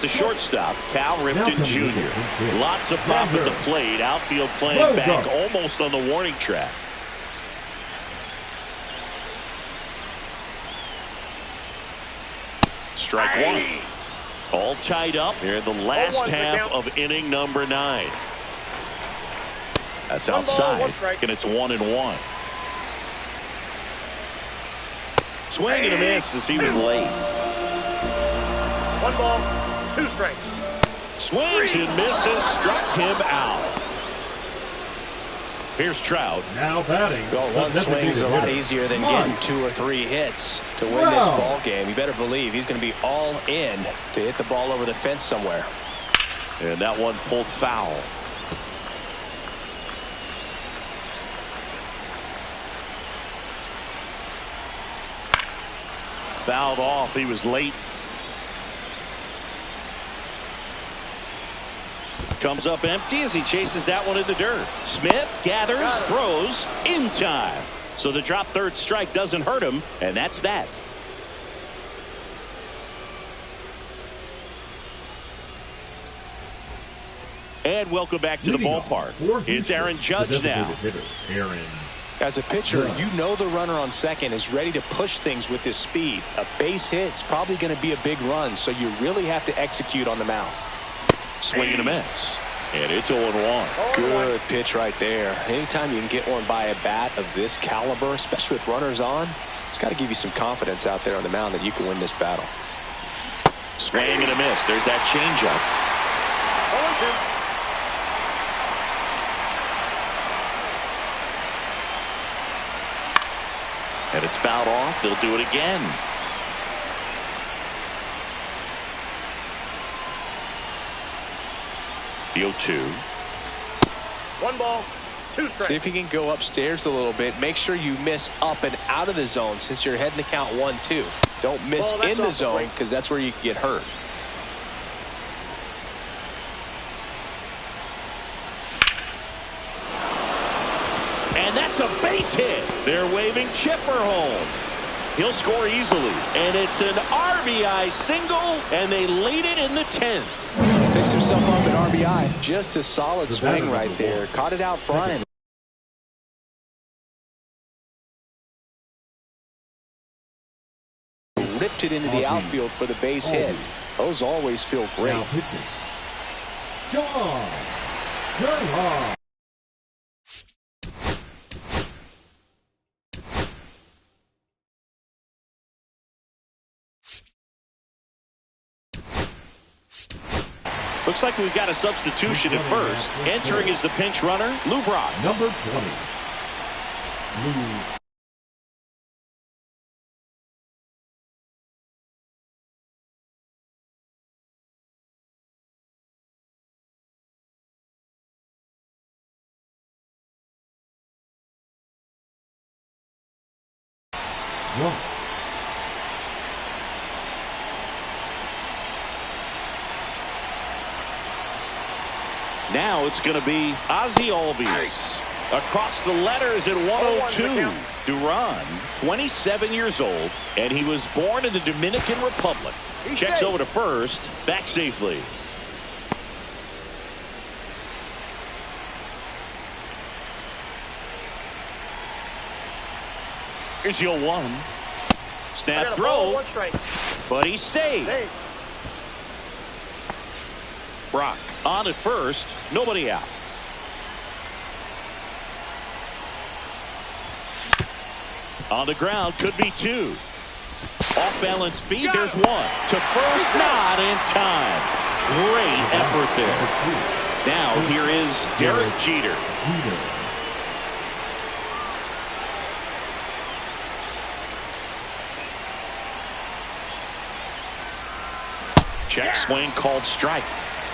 the shortstop, Cal Ripken Jr. Lots of pop at the plate. Outfield playing back almost on the warning track. Strike 1. All tied up here in the last half of inning number 9. That's outside, and it's 1-1. Swing and a miss as he was late. 1 ball, 2 strikes. Swings and misses, struck him out. Here's Trout. Now batting. Well, 1 swing is a lot easier than getting 2 or 3 hits to win this ball game. You better believe he's going to be all in to hit the ball over the fence somewhere. And that one pulled foul. Fouled off. He was late. Comes up empty as he chases that one in the dirt. Smith gathers, throws in time. So the drop third strike doesn't hurt him, and that's that. And welcome back to the ballpark. It's Aaron Judge now. As a pitcher, you know the runner on second is ready to push things with his speed. A base hit's probably going to be a big run, so you really have to execute on the mound. Swing and a miss. And it's 0-1. Good pitch right there. Anytime you can get one by a bat of this caliber, especially with runners on, it's got to give you some confidence out there on the mound that you can win this battle. Swing and a miss. There's that changeup. And it's fouled off. They'll do it again. The 0-2. 1 ball, 2 strikes. See if you can go upstairs a little bit. Make sure you miss up and out of the zone since you're heading to count 1-2. Don't miss in the zone because that's where you can get hurt. And that's a base hit. They're waving Chipper home. He'll score easily. And it's an RBI single, and they lead it in the 10th. Picks himself up at RBI. Just a solid swing right there. Caught it out front. Ripped it into the outfield for the base hit. Those always feel great. Now pitching. John Gernhardt. Looks like we've got a substitution at first. Entering is the pinch runner, Lou Brock. Number 20. Lou. One. Now it's going to be Ozzie Albies. Across the letters at 102. Duran, 27 years old, and he was born in the Dominican Republic. Checks over to first, back safely. Here's your 1. Snap throw, 1 strike. but he's saved. Brock on at first, nobody out. On the ground, could be 2. Off balance feed, there's 1. To first, not in time. Great effort there. Now here is Derek Jeter. Check swing called strike.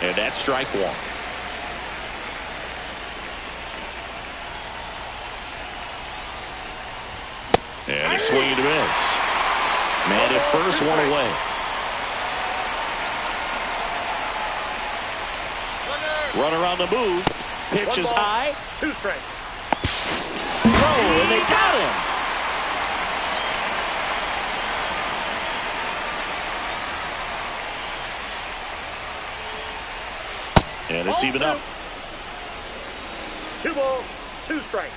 And that's strike 1. And a swing and a miss. Man at first, 1 away. Runner on the move. Pitch is high. 2 strikes. Throw, and they got him. And it's even up. 2 balls, 2 strikes.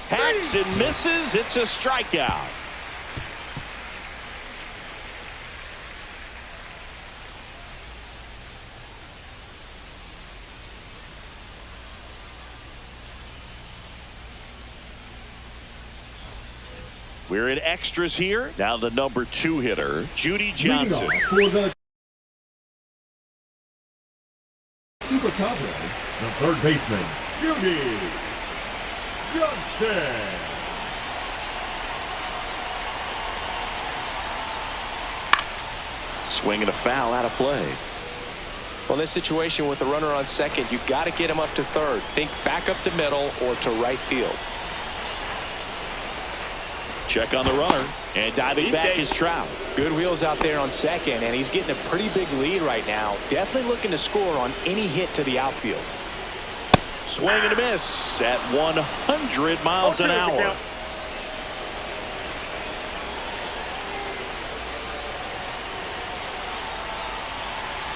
Hacks and misses. It's a strikeout. We're in extras here. Now the number 2 hitter, Judy Johnson. For the Super Cowboys, the third baseman, Judy Johnson. Swinging a foul out of play. Well, in this situation with the runner on second, you've got to get him up to third. Think back up to middle or to right field. Check on the runner, and diving back is Trout. Good wheels out there on second, and he's getting a pretty big lead right now. Definitely looking to score on any hit to the outfield. Swing and a miss at 100 miles an hour.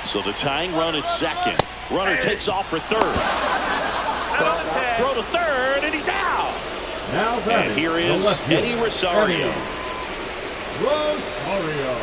So the tying run at second. Runner takes off for third. Throw to third, and he's out. Now and here is Eddie Rosario. Rosario.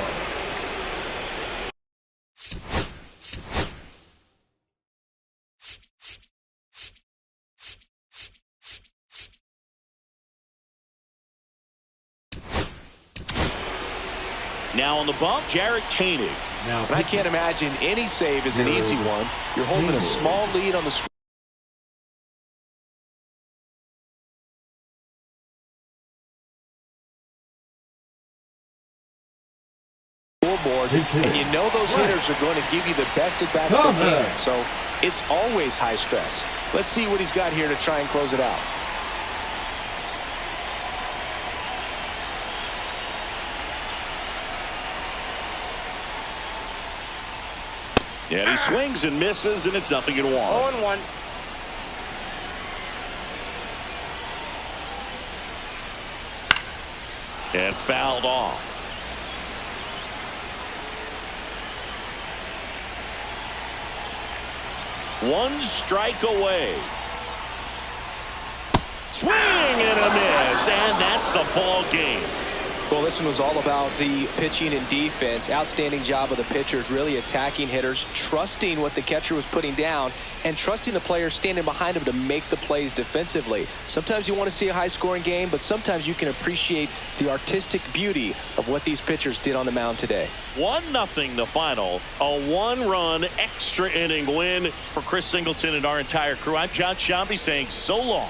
Now on the bump, Jarred Koenig. Now I can't imagine any save is an easy one. You're holding a small lead on the score. pinch hitter. And you know those hitters are going to give you the best at-bats they can. So it's always high stress. Let's see what he's got here to try and close it out. And he swings and misses, and it's 0-1. 0-1. And fouled off. One strike away. Swing and a miss, and that's the ball game. Well, this one was all about the pitching and defense. Outstanding job of the pitchers, really attacking hitters, trusting what the catcher was putting down, and trusting the players standing behind him to make the plays defensively. Sometimes you want to see a high-scoring game, but sometimes you can appreciate the artistic beauty of what these pitchers did on the mound today. 1-0 the final. A one-run extra inning win for Chris Singleton and our entire crew. I'm John Sciambi saying so long.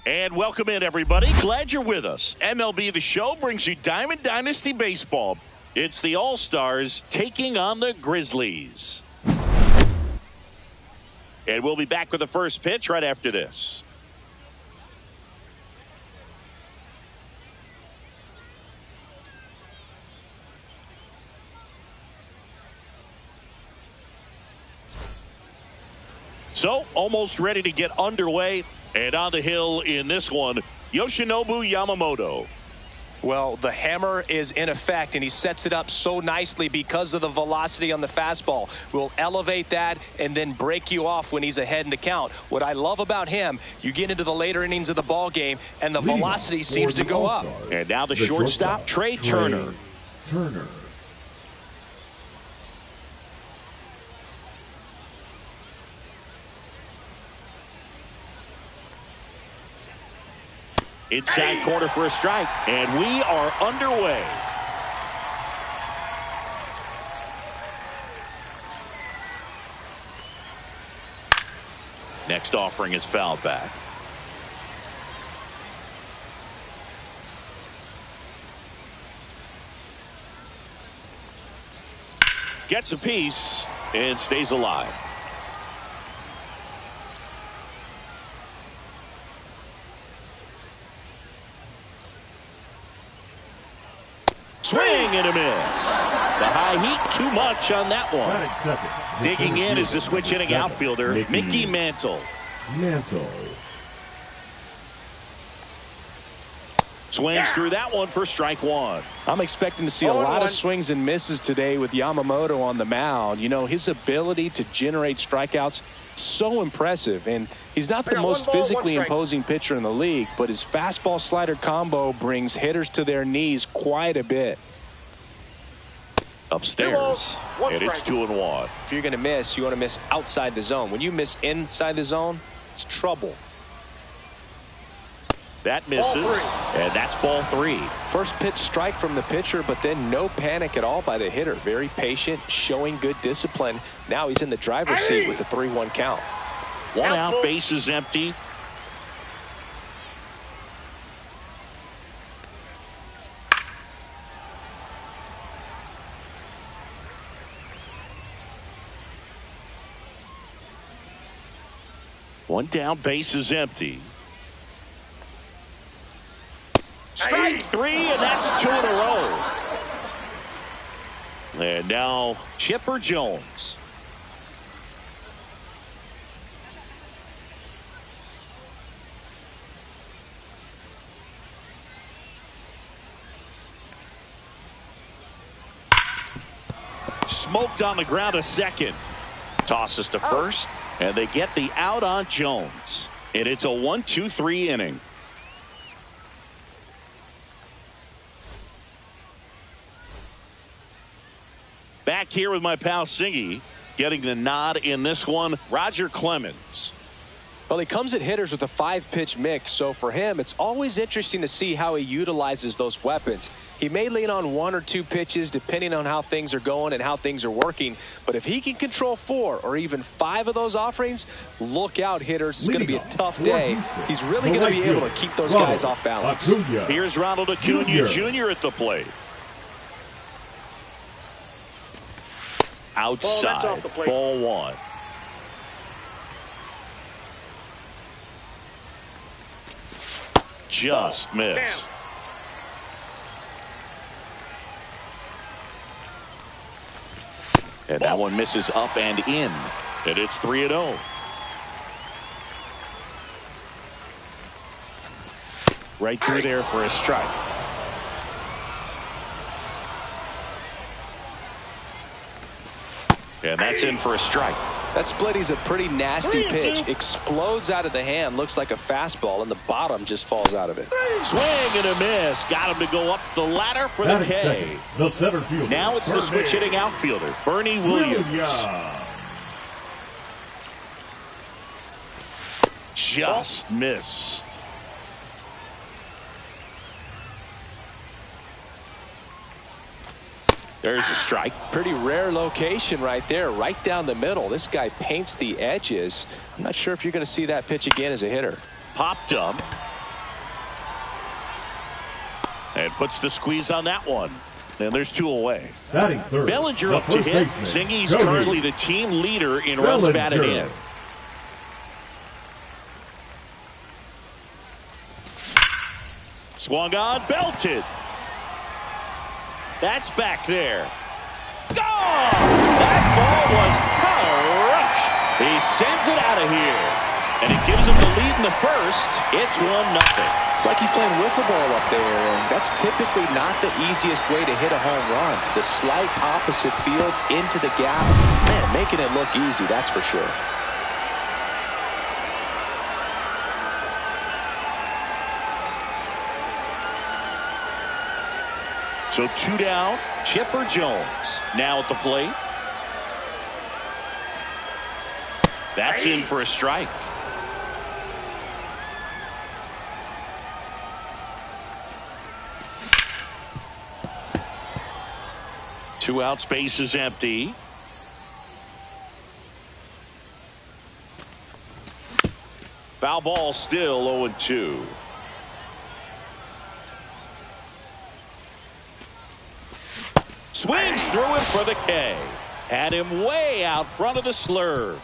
And welcome in, everybody. Glad you're with us. MLB The Show brings you Diamond Dynasty Baseball. It's the All-Stars taking on the Grizzlies. And we'll be back with the first pitch right after this. So, almost ready to get underway. And on the hill in this one, Yoshinobu Yamamoto. Well, the hammer is in effect, and he sets it up so nicely because of the velocity on the fastball. Will elevate that and then break you off when he's ahead in the count. What I love about him, you get into the later innings of the ball game, and the velocity seems to go up. And now the shortstop, Trey Turner. Inside corner for a strike, and we are underway. Next offering is fouled back. Gets a piece and stays alive. Swing and a miss. The high heat too much on that one. Digging in is the switch hitting outfielder, Mickey Mantle. Swings through that one for strike one. I'm expecting to see a lot of swings and misses today with Yamamoto on the mound. You know, his ability to generate strikeouts, so impressive. And he's not the most physically imposing pitcher in the league, but his fastball slider combo brings hitters to their knees quite a bit. Upstairs, and it's 2-1. If you're going to miss, you want to miss outside the zone. When you miss inside the zone, it's trouble. That misses, and that's ball 3. First pitch strike from the pitcher, but then no panic at all by the hitter. Very patient, showing good discipline. Now he's in the driver's seat with the 3-1 count. One out, base is empty. One down, base is empty. Strike 3, and that's 2 in a row. And now Chipper Jones. Smoked on the ground a second. Tosses to first, and they get the out on Jones. And it's a 1-2-3 inning. Back here with my pal Singy, getting the nod in this one, Roger Clemens. Well, he comes at hitters with a 5-pitch mix, so for him, it's always interesting to see how he utilizes those weapons. He may lean on 1 or 2 pitches depending on how things are going and how things are working, but if he can control 4 or even 5 of those offerings, look out, hitters. It's going to be a tough day. He's really going to be able to keep those guys off balance. Here's Ronald Acuna Jr. at the plate. Outside, ball 1. Just missed. And that one misses up and in. And it's 3-0. Right through there for a strike. And that's in for a strike. That split is a pretty nasty pitch. Explodes out of the hand. Looks like a fastball, and the bottom just falls out of it. Swing and a miss. Got him to go up the ladder for the K. The center fielder. Now it's the switch hitting outfielder, Bernie Williams. Just missed. There's a strike. Pretty rare location right there, right down the middle. This guy paints the edges. I'm not sure if you're going to see that pitch again as a hitter. Popped up, And puts the squeeze on that one. And there's 2 away. Batting third. Bellinger the up to first hit. baseman, Zingy's Cody currently the team leader in runs batted Bellinger. in. Swung on, belted. That's back there. Gone! That ball was crushed. He sends it out of here. And it gives him the lead in the first. It's 1-0. It's like he's playing wiffle ball up there, and that's typically not the easiest way to hit a home run. To the slight opposite field, into the gap. Man, making it look easy, that's for sure. So 2 down. Chipper Jones now at the plate. That's in for a strike. Two out, space is empty. Foul ball, still 0-2. Swings through him for the K. Had him way out front of the slurve.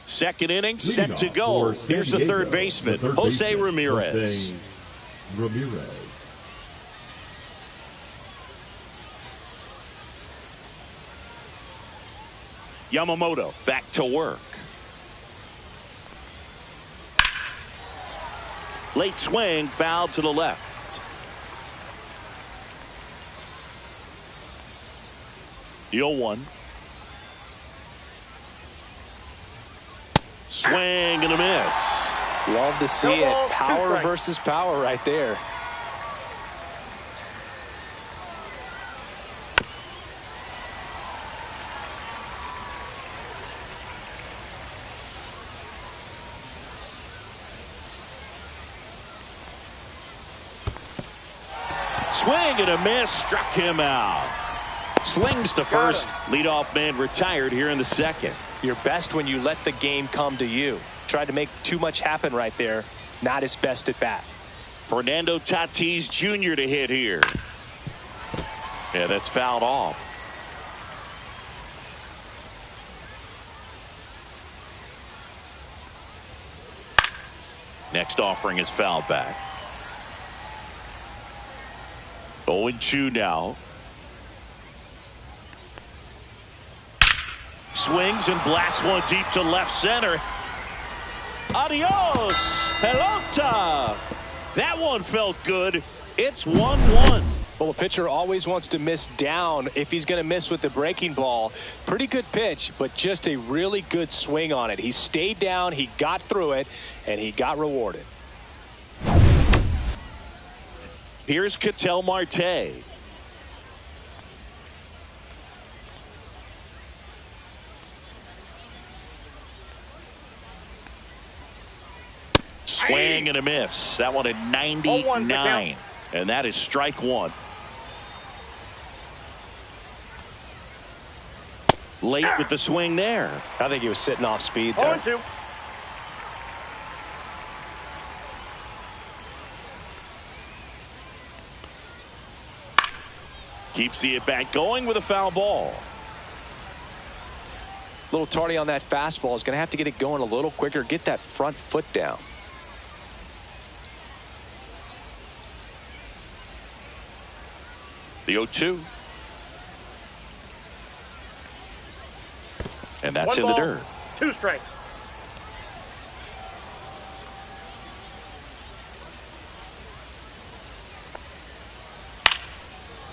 Second inning set to go. Here's the third baseman, Jose Ramirez. Jose Ramirez. Yamamoto back to work. Late swing, foul to the left. The 0-1. Swing and a miss. Love to see No it. ball, 2 Power strikes. versus power right there. Swing and a miss, struck him out. Slings to first. Leadoff man retired here in the second. You're best when you let the game come to you. Tried to make too much happen right there. Not his best at bat. Fernando Tatis Jr. to hit here. Yeah, that's fouled off. Next offering is fouled back. 0-2 now. Swings and blasts one deep to left center. Adios, pelota. That one felt good. It's 1-1. Well, a pitcher always wants to miss down if he's going to miss with the breaking ball. Pretty good pitch, but just a really good swing on it. He stayed down, he got through it, and he got rewarded. Here's Ketel Marte. Swing and a miss. That one at 99. And that is strike one. Late with the swing there. I think he was sitting off speed there. 0-2. Keeps the at-bat going with a foul ball. A little tardy on that fastball. Is going to have to get it going a little quicker. Get that front foot down. The 0-2. And that's 1 in the ball, dirt. 2 strikes.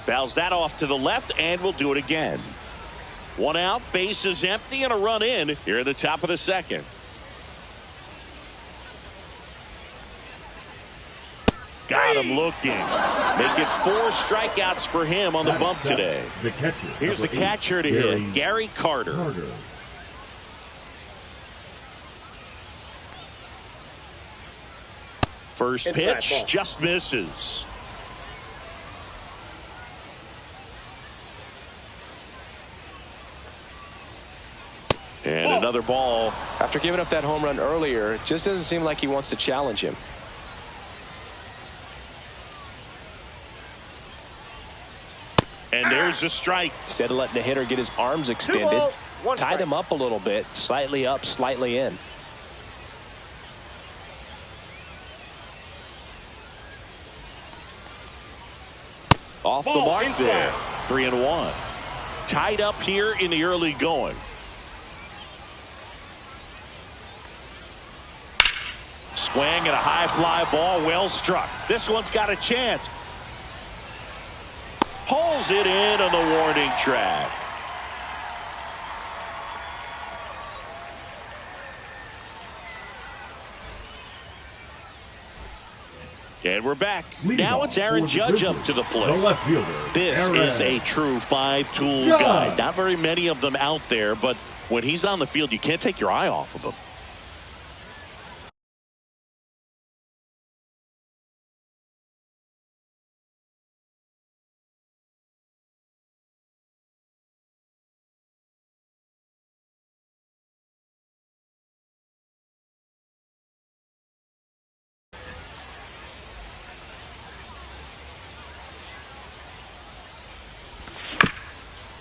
Fouls that off to the left, and we'll do it again. One out, base is empty, and a run in here at the top of the second. Got him looking. Make it 4 strikeouts for him on the bump today. The catcher. Here's the number 8, catcher to hit, Gary Carter. First Inside pitch ball. just misses. And another ball. After giving up that home run earlier, it just doesn't seem like he wants to challenge him. And there's a strike. Instead of letting the hitter get his arms 2 extended, balls, 1 tied strike. him up a little bit, slightly up, slightly in. Off the Ball mark inside. there. 3-1. Tied up here in the early going. Swing and a high fly ball, well struck. This one's got a chance. Pulls it in on the warning track. And we're back. Leading Now off it's Aaron for the Judge up Grizzlies, to the the plate. left fielder, This Aaron is a true five-tool Judge. guy. Not very many of them out there, but when he's on the field, you can't take your eye off of him.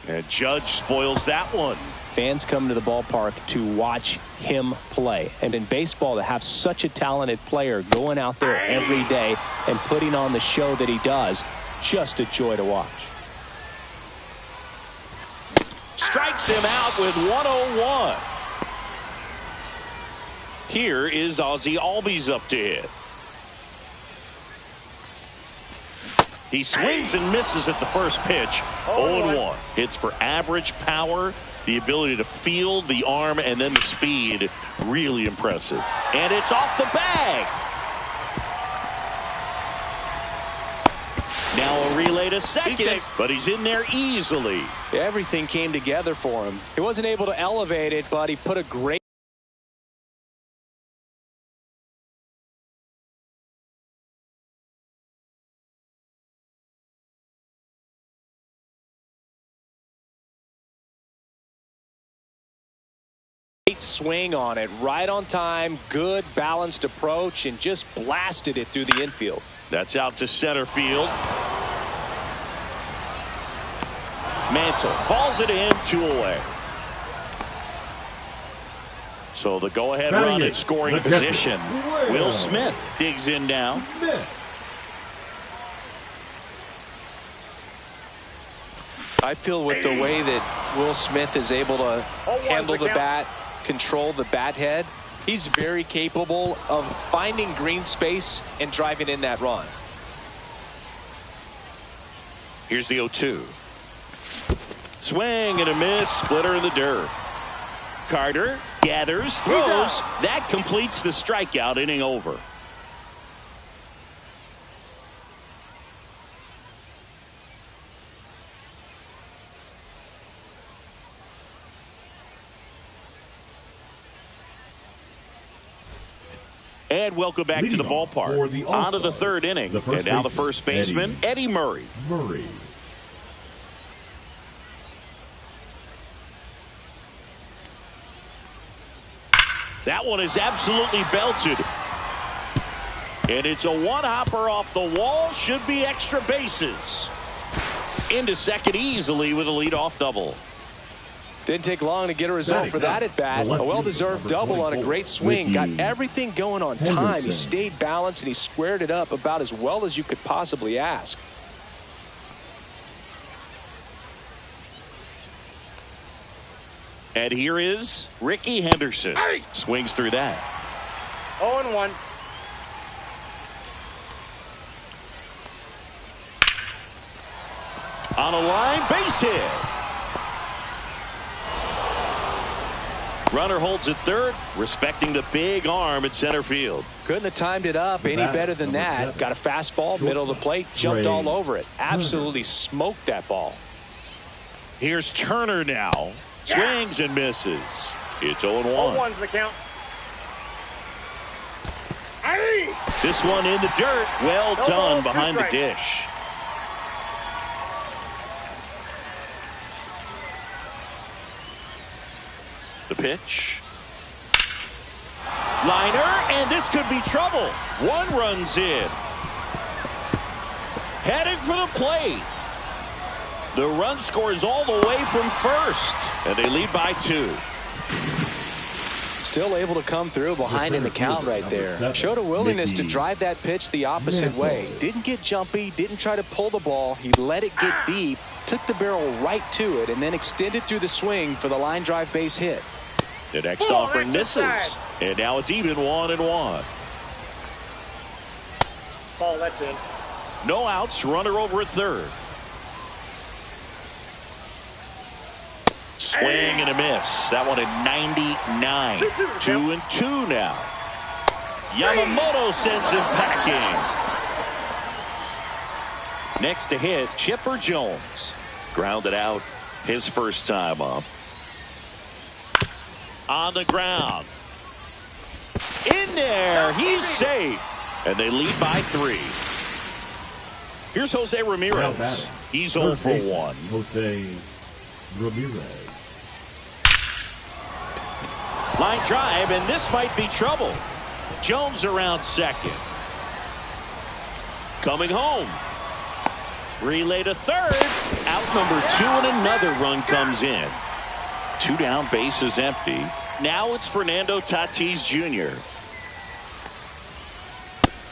And Judge spoils that one. Fans come to the ballpark to watch him play. And in baseball, to have such a talented player going out there every day and putting on the show that he does, just a joy to watch. Strikes him out with 101. Here is Ozzie Albies up to hit. He swings and misses at the first pitch. 0-1. Hits for average power, the ability to field the arm, and then the speed. Really impressive. And it's off the bag. Now a relay to second, but he's in there easily. Everything came together for him. He wasn't able to elevate it, but he put a great swing on it, right on time, good balanced approach, and just blasted it through the infield. That's out to center field. Mantle calls it in, 2 away. So the go-ahead run in scoring position. Will Smith digs in now. I feel with the way that Will Smith is able to handle the bat, control the bat head, he's very capable of finding green space and driving in that run. Here's the 0-2. Swing and a miss, splitter in the dirt. Carter gathers, throws. That completes the strikeout, inning over. And welcome back to the ballpark. On to the third inning. And now the first baseman, Eddie Murray. That one is absolutely belted. And it's a one-hopper off the wall. Should be extra bases. Into second easily with a leadoff double. Didn't take long to get a result for that at bat. A well-deserved double on a great swing. Got everything going on time. He stayed balanced and he squared it up about as well as you could possibly ask. And here is Ricky Henderson. Swings through that. 0-1. On a line, base hit. Runner holds at third, respecting the big arm at center field. Couldn't have timed it up any better than that. Got a fastball, middle of the plate, jumped all over it. Absolutely smoked that ball. Here's Turner now. Swings and misses. It's 0-1. 0-1's the count. This one in the dirt. Well done behind the dish. The pitch. Liner, and this could be trouble. One run's in. Headed for the plate. The run scores all the way from first, and they lead by 2. Still able to come through behind in the count right there. Showed a willingness to drive that pitch the opposite way. Didn't get jumpy, didn't try to pull the ball. He let it get deep, took the barrel right to it, and then extended through the swing for the line drive base hit. The next offering misses, and now it's even 1-1. Ball, that's in. No outs, runner over at third. Swing and a miss. That one at 99. 2-2 now. Yamamoto sends him packing. Next to hit, Chipper Jones. Grounded out his first time up. On the ground. In there. He's safe. And they lead by 3. Here's Jose Ramirez. He's 0 for 1. Jose Ramirez. Line drive, and this might be trouble. Jones around second. Coming home. Relay to third. Out number 2, and another run comes in. 2 down, base is empty. Now it's Fernando Tatis Jr.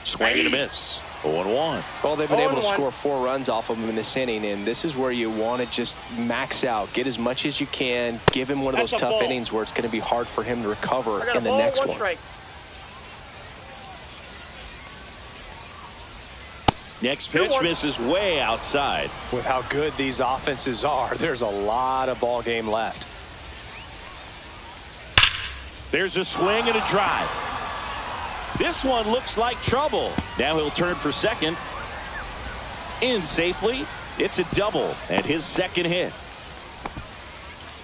Swing and a miss. 0-1. Well, they've been able to score 4 runs off of him in this inning, and this is where you want to just max out. Get as much as you can. Give him one of those tough innings where it's going to be hard for him to recover in the next one. Next pitch misses way outside. With how good these offenses are, there's a lot of ball game left. There's a swing and a drive. This one looks like trouble. Now he'll turn for second. In safely. It's a double and his second hit.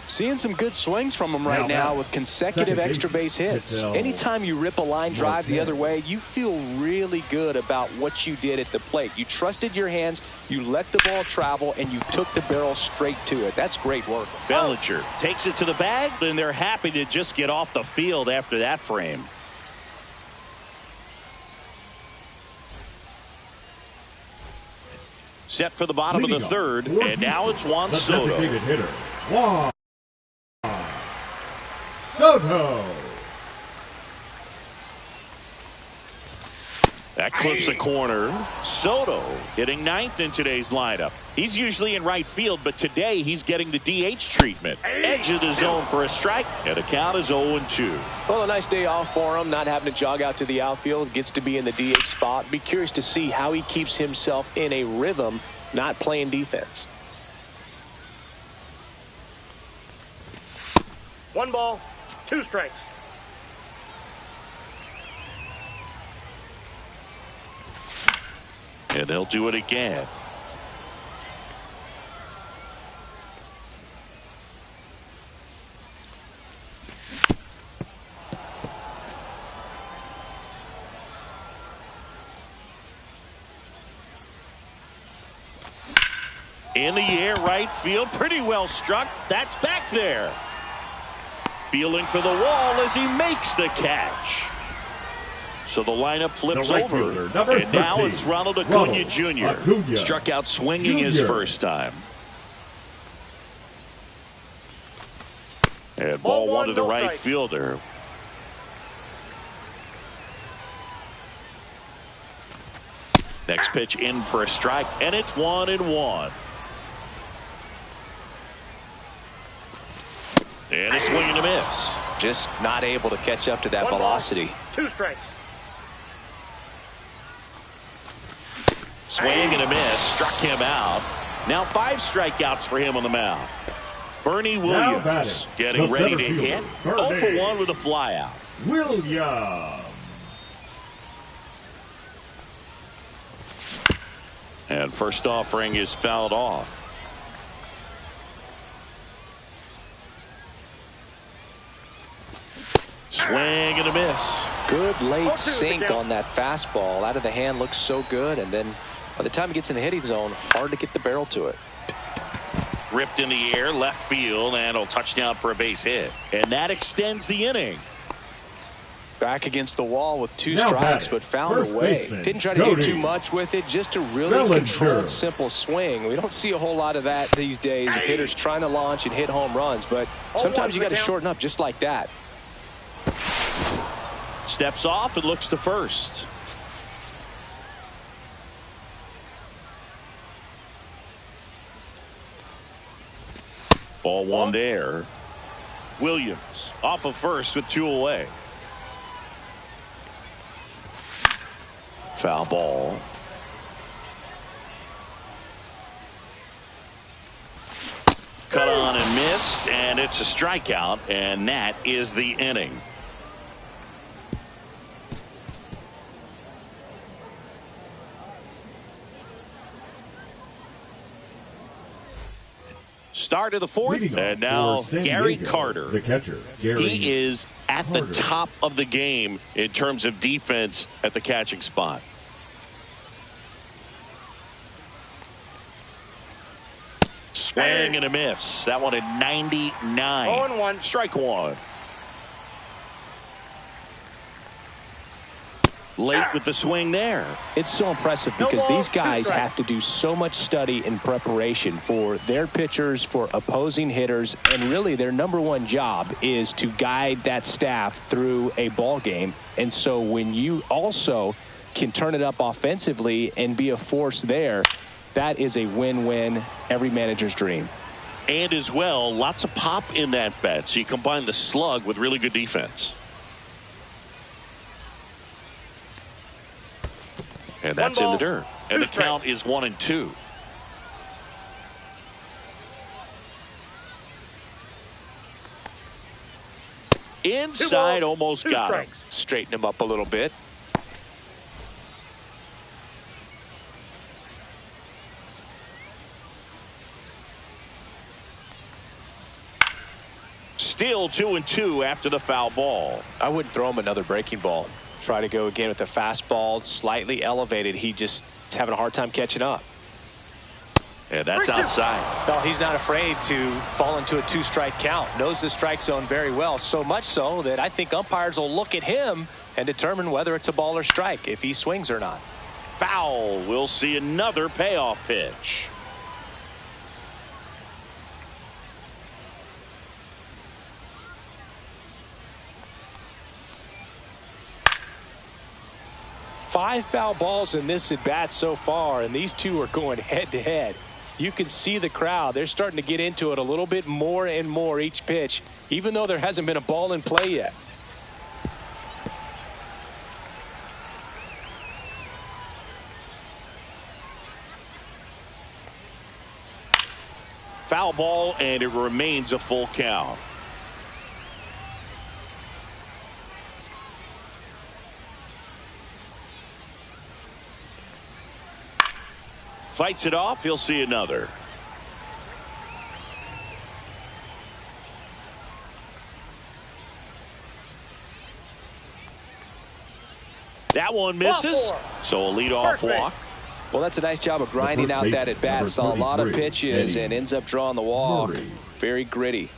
Seeing some good swings from him right now with consecutive extra base hits. Anytime you rip a line drive the other way, you feel really good about what you did at the plate. You trusted your hands, you let the ball travel, and you took the barrel straight to it. That's great work. Bellinger takes it to the bag, and they're happy to just get off the field after that frame. Set for the bottom of the third, and now it's Juan Soto. Designated hitter, Juan Soto. That clips the corner. Soto hitting 9th in today's lineup. He's usually in right field, but today he's getting the DH treatment. Edge of the zone for a strike, and the count is 0-2. Well, a nice day off for him, not having to jog out to the outfield. Gets to be in the DH spot. Be curious to see how he keeps himself in a rhythm, not playing defense. 1 ball, 2 strikes. And they'll do it again. In the air, right field, pretty well struck. That's back there. Fielding for the wall as he makes the catch. So the lineup flips over, and now it's Ronald Acuna Jr. Struck out swinging his first time. And ball 1 to the right fielder. Next pitch in for a strike, and it's 1-1. And a swing and a miss. Just not able to catch up to that velocity. 2 strikes. Swing and a miss. Struck him out. Now 5 strikeouts for him on the mound. Bernie Williams getting ready to hit. 0 for 1 with a flyout. Williams. And first offering is fouled off. Swing and a miss. Good late sink on that fastball. Out of the hand, looks so good, and then by the time it gets in the hitting zone, hard to get the barrel to it. ripped in the air, left field, and a touchdown for a base hit. And that extends the inning. Back against the wall with 2 Now strikes, batting, but found first a way. baseman, Didn't try to do Cody too much with it, just a really Bellinger. controlled, simple swing. We don't see a whole lot of that these days with hitters trying to launch and hit home runs, but sometimes you got to shorten up just like that. Steps off and looks to first. Ball 1 there. Williams off of first with 2 away. Foul ball. Cut on and missed, and it's a strikeout, and that is the inning. Start of the 4th, Leading and off now for San Gary Diego, Carter. the catcher. Gary He is at Carter. the top of the game in terms of defense at the catching spot. Swing and a miss. That one at 99. 0-1. Strike 1. Late with the swing there. It's so impressive because these guys have to do so much study and preparation for their pitchers, for opposing hitters, and really their #1 job is to guide that staff through a ball game. And so when you also can turn it up offensively and be a force there, that is a win-win, every manager's dream. And as well, lots of pop in that bat. So you combine the slug with really good defense. And that's in the dirt. And the count is 1-2. Inside, almost got him. Straighten him up a little bit. Still 2-2 after the foul ball. I wouldn't throw him another breaking ball. Try to go again with the fastball, slightly elevated. He just is having a hard time catching up. And that's outside. Well, he's not afraid to fall into a 2-strike count. Knows the strike zone very well, so much so that I think umpires will look at him and determine whether it's a ball or strike, if he swings or not. Foul. We'll see another payoff pitch. Five foul balls in this at bat so far, and these two are going head to head. You can see the crowd. They're starting to get into it a little bit more and more each pitch, even though there hasn't been a ball in play yet. Foul ball, and it remains a full count. Fights it off. He'll see another. That one misses. So a leadoff walk. Well, that's a nice job of grinding out that at bat. Saw a lot of pitches and ends up drawing the walk. Murray. Very gritty.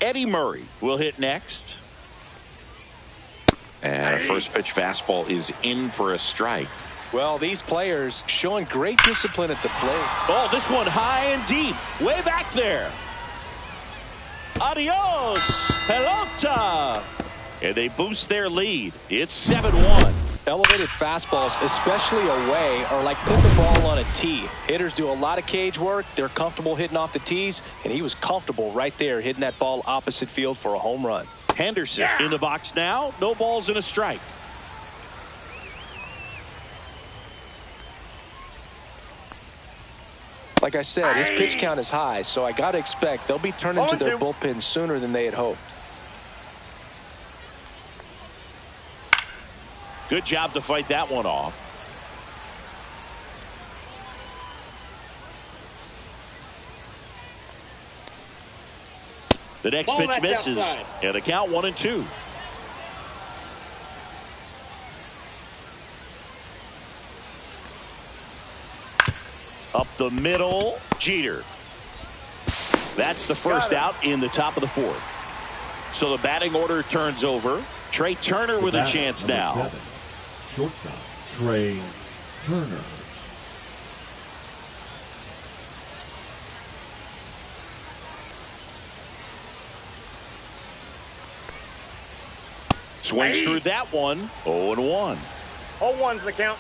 Eddie Murray will hit next. And a first pitch fastball is in for a strike. Well, these players showing great discipline at the plate. Oh, this one high and deep. Way back there. Adios, pelota. And they boost their lead. It's 7-1. Elevated fastballs, especially away, are like putting the ball on a tee. Hitters do a lot of cage work. They're comfortable hitting off the tees, and he was comfortable right there hitting that ball opposite field for a home run. Henderson in the box now. No balls and a strike. Like I said, his pitch count is high, so I got to expect they'll be turning to their bullpen sooner than they had hoped. Good job to fight that one off. The next pitch misses. And the count 1-2. Up the middle, Jeter. That's the first out in the top of the fourth. So the batting order turns over. Trey Turner with a chance now. 7, shortstop, Trey Turner. Swings through that one. 0-1. 0-1's the count.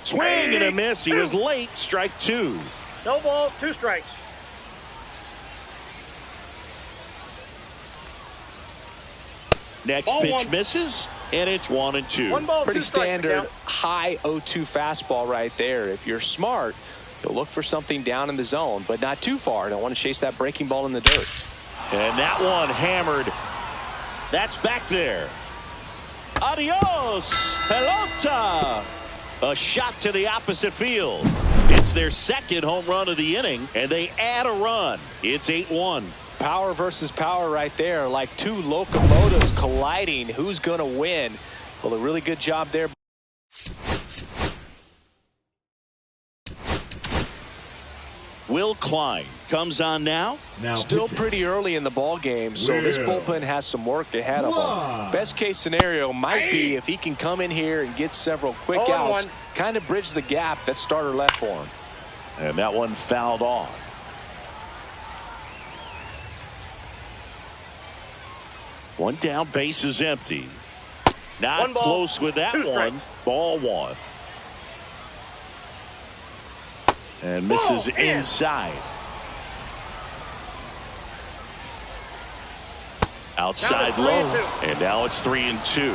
Swing and a miss. He was late. Strike 2. No balls, 2 strikes. Next Ball pitch 1. misses, and it's 1-2. 1 ball, Pretty 2 strikes. standard high 0-2 fastball right there. If you're smart, you'll look for something down in the zone, but not too far. Don't want to chase that breaking ball in the dirt. And that one hammered. That's back there. Adios, pelota. A shot to the opposite field. It's their second home run of the inning, and they add a run. It's 8-1. Power versus power right there, like two locomotives colliding. Who's going to win? Well, a really good job there. Will Klein comes on now. Still pitching. pretty early in the ball game, so this Will bullpen has some work ahead of Klein. him. Best case scenario might be if he can come in here and get several quick 0-1. outs, kind of bridge the gap that starter left for him. And that one fouled off. One down, base is empty. Not 1 ball, close with that 2 one. strikes. Ball 1. And misses inside. Outside Now low. it's 3-2. And now it's 3-2.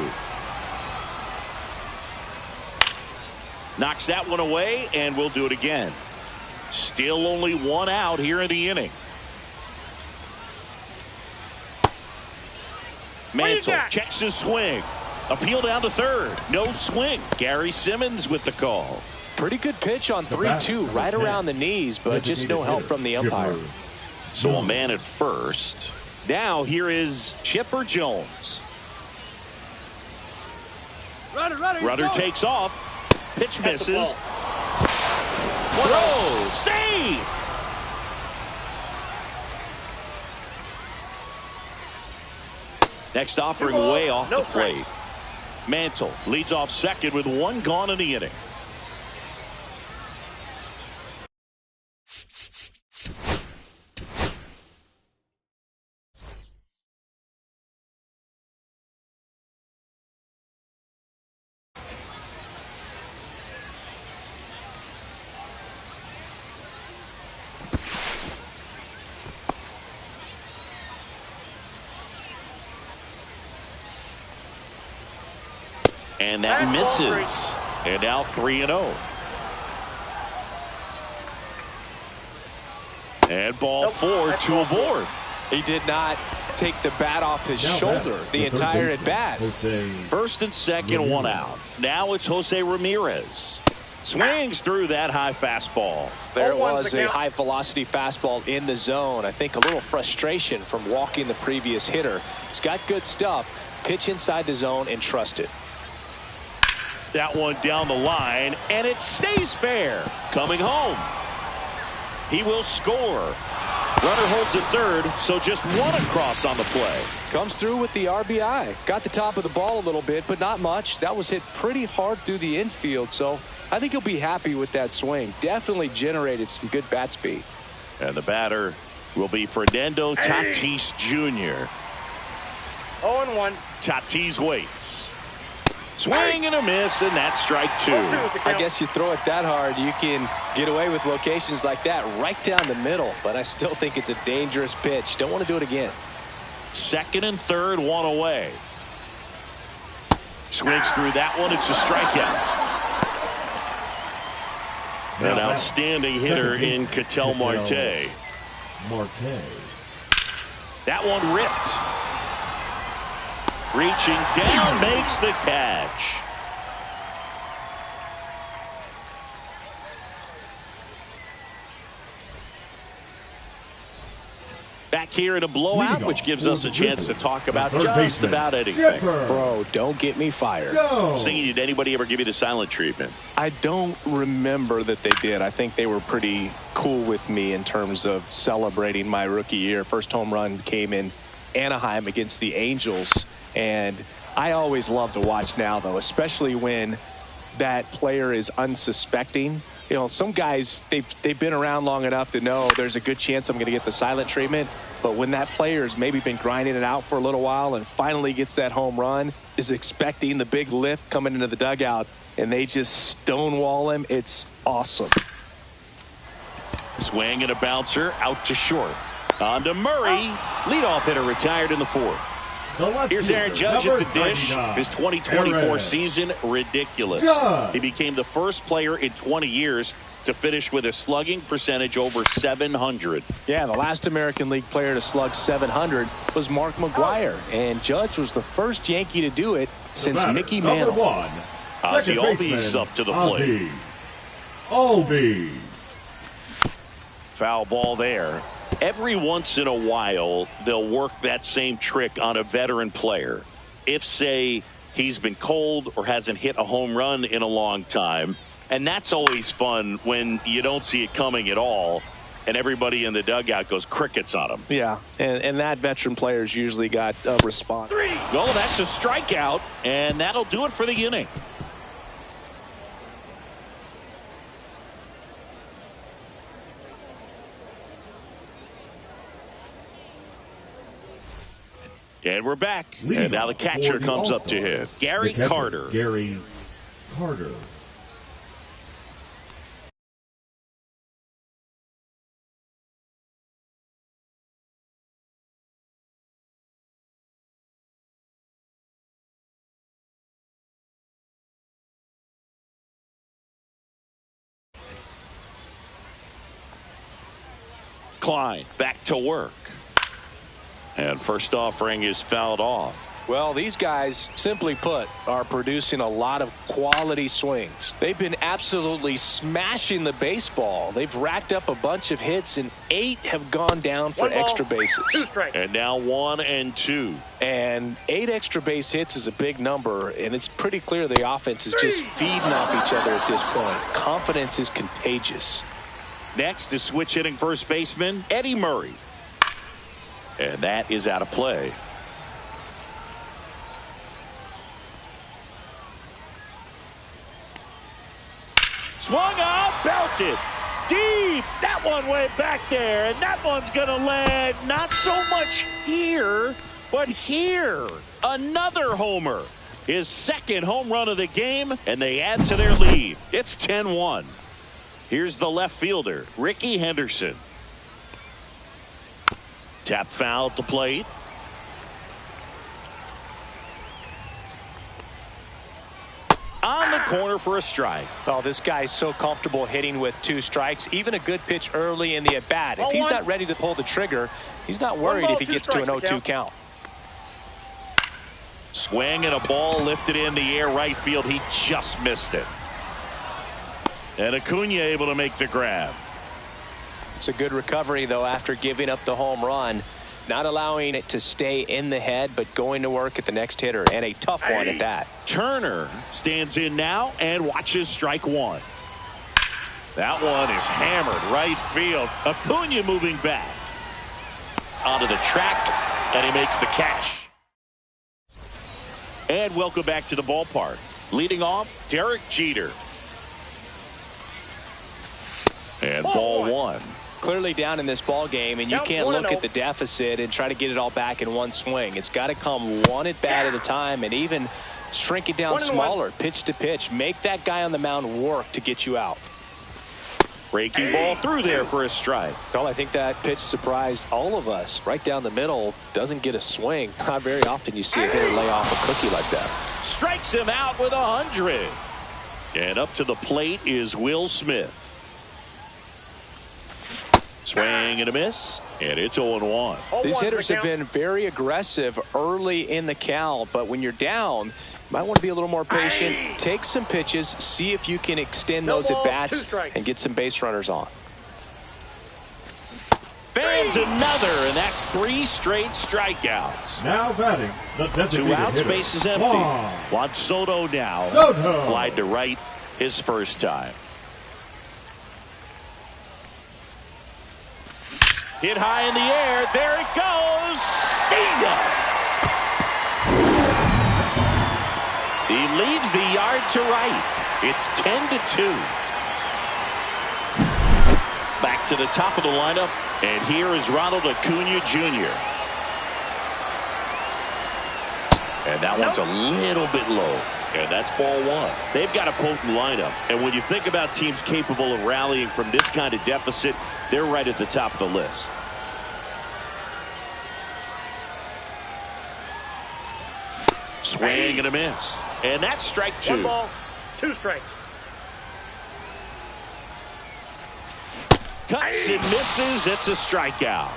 Knocks that one away, and we'll do it again. Still only 1 out here in the inning. Mantle checks his swing. Appeal down to third. No swing. Gary Simmons with the call. Pretty good pitch on 3-2, right around the knees, but just no help from the umpire. So a man at first. Now here is Chipper Jones. Runner, he's Rudder going. takes off. Pitch That's the misses. ball. Throw. Save. Next offering way off No the plate. Mantle leads off second with 1 gone in the inning. And that misses. And now 3-0. And ball 4, 2 aboard. He did not take the bat off his Now shoulder batter, the third entire baseman, at bat. Jose First and second, 1 out. Now it's Jose Ramirez. Swings through that high fastball. There it 0-1's was, the a count. high velocity fastball in the zone. I think a little frustration from walking the previous hitter. He's got good stuff. Pitch inside the zone and trust it. That one down the line, and it stays fair. Coming home. He will score. Runner holds at third, so just 1 across on the play. Comes through with the RBI. Got the top of the ball a little bit, but not much. That was hit pretty hard through the infield, so I think he'll be happy with that swing. Definitely generated some good bat speed. And the batter will be Fernando Tatis Jr. 0-1. Tatis waits. Swing and a miss, and that's strike 2. 0-2 is the I count. guess you throw it that hard, you can get away with locations like that right down the middle, but I still think it's a dangerous pitch. Don't want to do it again. Second and third, 1 away. Swings through that one. It's a strikeout. An Now outstanding hitter in Ketel Marte. That one ripped. Reaching down, makes the catch. Back here in a blowout, which gives us a chance to talk about just about anything. Bro, don't get me fired. Singing, did anybody ever give you the silent treatment? I don't remember that they did. I think they were pretty cool with me in terms of celebrating my rookie year. First home run came in Anaheim against the Angels, and I always love to watch now, though, especially when that player is unsuspecting. You know, some guys, they've been around long enough to know there's a good chance I'm going to get the silent treatment. But when that player's maybe been grinding it out for a little while and finally gets that home run, is expecting the big lift coming into the dugout, and they just stonewall him, it's awesome. Swing and a bouncer out to short. On to Murray. Leadoff hitter retired in the fourth. Here's Aaron Judge at the dish. His 2024 season, ridiculous. He became the first player in 20 years to finish with a slugging percentage over 700. Yeah, the last American League player to slug 700 was Mark McGwire, and Judge was the first Yankee to do it since Mickey Mantle. Ozzie Albies up to the plate. Albies. Foul ball there. Every once in a while, they'll work that same trick on a veteran player. If, say, he's been cold or hasn't hit a home run in a long time. And that's always fun when you don't see it coming at all, and everybody in the dugout goes crickets on him. Yeah, and that veteran player's usually got a response. Well, that's a strikeout, and that'll do it for the inning. And we're back. And now the catcher comes up to him. Gary Carter. Gary Carter. Klein back to work. And first offering is fouled off. Well, these guys, simply put, are producing a lot of quality swings. They've been absolutely smashing the baseball. They've racked up a bunch of hits, and 8 have gone down for extra bases. 2 strikes. And now 1 and 2. And 8 extra base hits is a big number, and it's pretty clear the offense is just feeding off each other at this point. Confidence is contagious. Next is switch hitting first baseman Eddie Murray. And that is out of play. Swung on, belted deep. That one went back there, and that one's going to land not so much here, but here. Another homer. His second home run of the game, and they add to their lead. It's 10-1. Here's the left fielder, Ricky Henderson. Tap foul at the plate. On the corner for a strike. Oh, this guy's so comfortable hitting with 2 strikes. Even a good pitch early in the at-bat. If he's not ready to pull the trigger, he's not worried if he gets to an 0-2 count. Swing and a ball lifted in the air right field. He just missed it. And Acuna able to make the grab. It's a good recovery, though, after giving up the home run. Not allowing it to stay in the head, but going to work at the next hitter, and a tough one at that. Turner stands in now and watches strike 1. That one is hammered right field. Acuna moving back onto the track, and he makes the catch. And welcome back to the ballpark. Leading off, Derek Jeter. And ball 1. Clearly down in this ball game, and you can't look at the deficit and try to get it all back in one swing. It's got to come one at bat at a time, and even shrink it down smaller, pitch to pitch. Make that guy on the mound work to get you out. Breaking ball through there for a strike. Well, I think that pitch surprised all of us. Right down the middle, doesn't get a swing. Not very often you see a hitter lay off a cookie like that. Strikes him out with 100. And up to the plate is Will Smith. Swing and a miss, and it's 0-1. These hitters have been very aggressive early in the count, but when you're down, you might want to be a little more patient. Take some pitches, see if you can extend those at bats and get some base runners on. Fair lands another, and that's 3 straight strikeouts. Now batting, the 2 outs, hitter, base is empty. Juan Soto now. Fly to right his first time. Hit high in the air. There it goes. See ya. He leads the yard to right. It's 10-2. Back to the top of the lineup, and here is Ronald Acuna Jr. And that one's a little bit low. And that's ball 1. They've got a potent lineup. And when you think about teams capable of rallying from this kind of deficit, they're right at the top of the list. Swing and a miss. And that's strike 2. 1 ball, 2 strikes. Cuts and misses. It's a strikeout.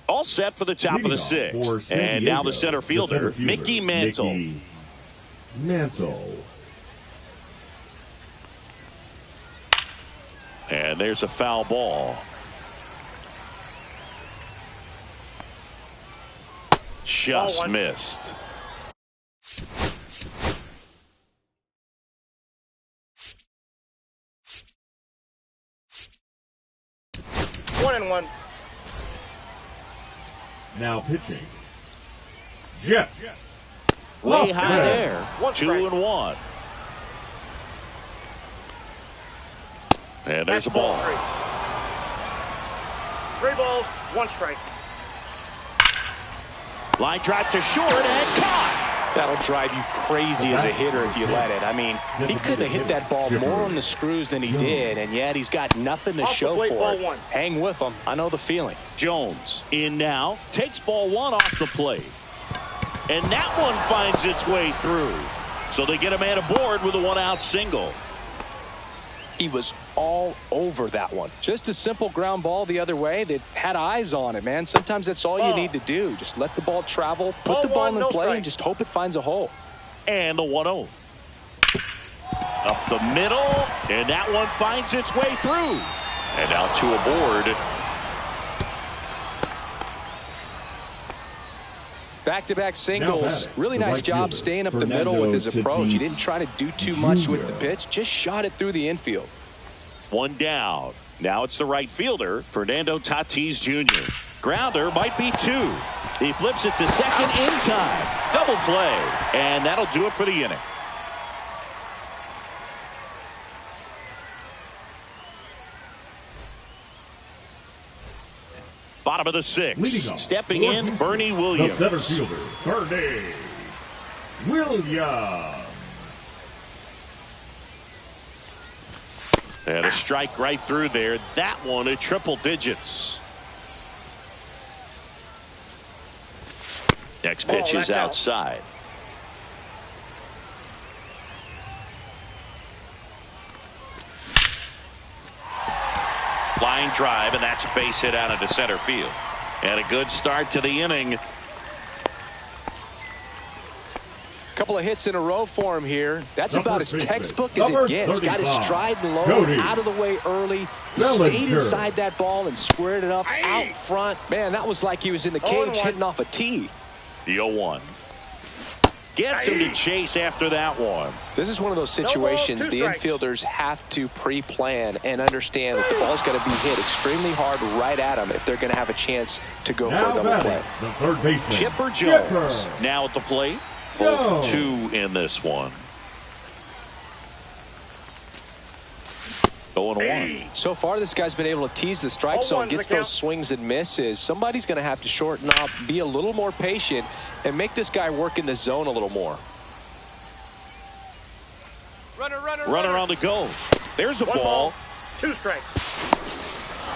All set for the top of the 6th. And now the center fielder, Mickey Mantle. And there's a foul ball. Just missed. One and one. Now pitching, Jeff. Way high there. 2-1. And there's a ball. 3 balls, 1 strike. Line drive to short and caught. That'll drive you crazy as a hitter if you let it. I mean, he couldn't have hit that ball more on the screws than he did, and yet he's got nothing to show for it. Hang with him. I know the feeling. Jones in now, takes ball 1 off the plate. And that one finds its way through. So they get a man aboard with a 1-out single. He was all over that one. Just a simple ground ball the other way that had eyes on it, man. Sometimes that's all you need to do. Just let the ball travel, put the ball in play, and just hope it finds a hole. And the 1-0. Up the middle, and that one finds its way through. And now 2 aboard. Back-to-back singles. Really nice job staying up the middle with his approach. He didn't try to do too much with the pitch, just shot it through the infield. 1 down. Now it's the right fielder, Fernando Tatis Jr. Grounder might be 2. He flips it to second in time. Double play. And that'll do it for the inning. Bottom of the 6th. Stepping in, Bernie Williams. The center fielder, Bernie Williams. And a strike right through there. That one at triple digits. Next pitch is outside. Line drive, and that's a base hit out into center field. And a good start to the inning. Couple of hits in a row for him here. That's about as textbook as it gets. Got his stride and low out of the way early. Stayed inside that ball and squared it up out front. Man, that was like he was in the cage hitting off a tee. The 0-1. Gets him to chase after that one. This is one of those situations the infielders have to pre-plan and understand that the ball's got to be hit extremely hard right at them if they're going to have a chance to go for a double play. The third baseman, Chipper Jones. Now at the plate. 0-2 in this one. 0-1. So far, this guy's been able to tease the strike zone, gets those swings and misses. Somebody's going to have to shorten up, be a little more patient, and make this guy work in the zone a little more. Runner on the go. There's a ball. 2 strikes.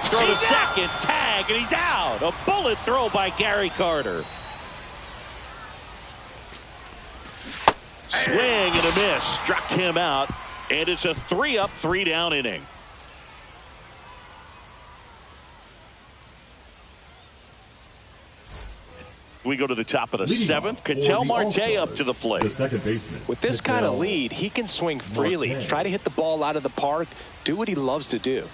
Throw to second, tag, and he's out. A bullet throw by Gary Carter. Swing and a miss. Struck him out. And it's a 3-up, 3-down inning. We go to the top of the Leading seventh. off for Ketel the Marte All-Stars, up to the plate. The second baseman. With this kind of Ketel lead, he can swing freely. Marte. Try to hit the ball out of the park. Do what he loves to do.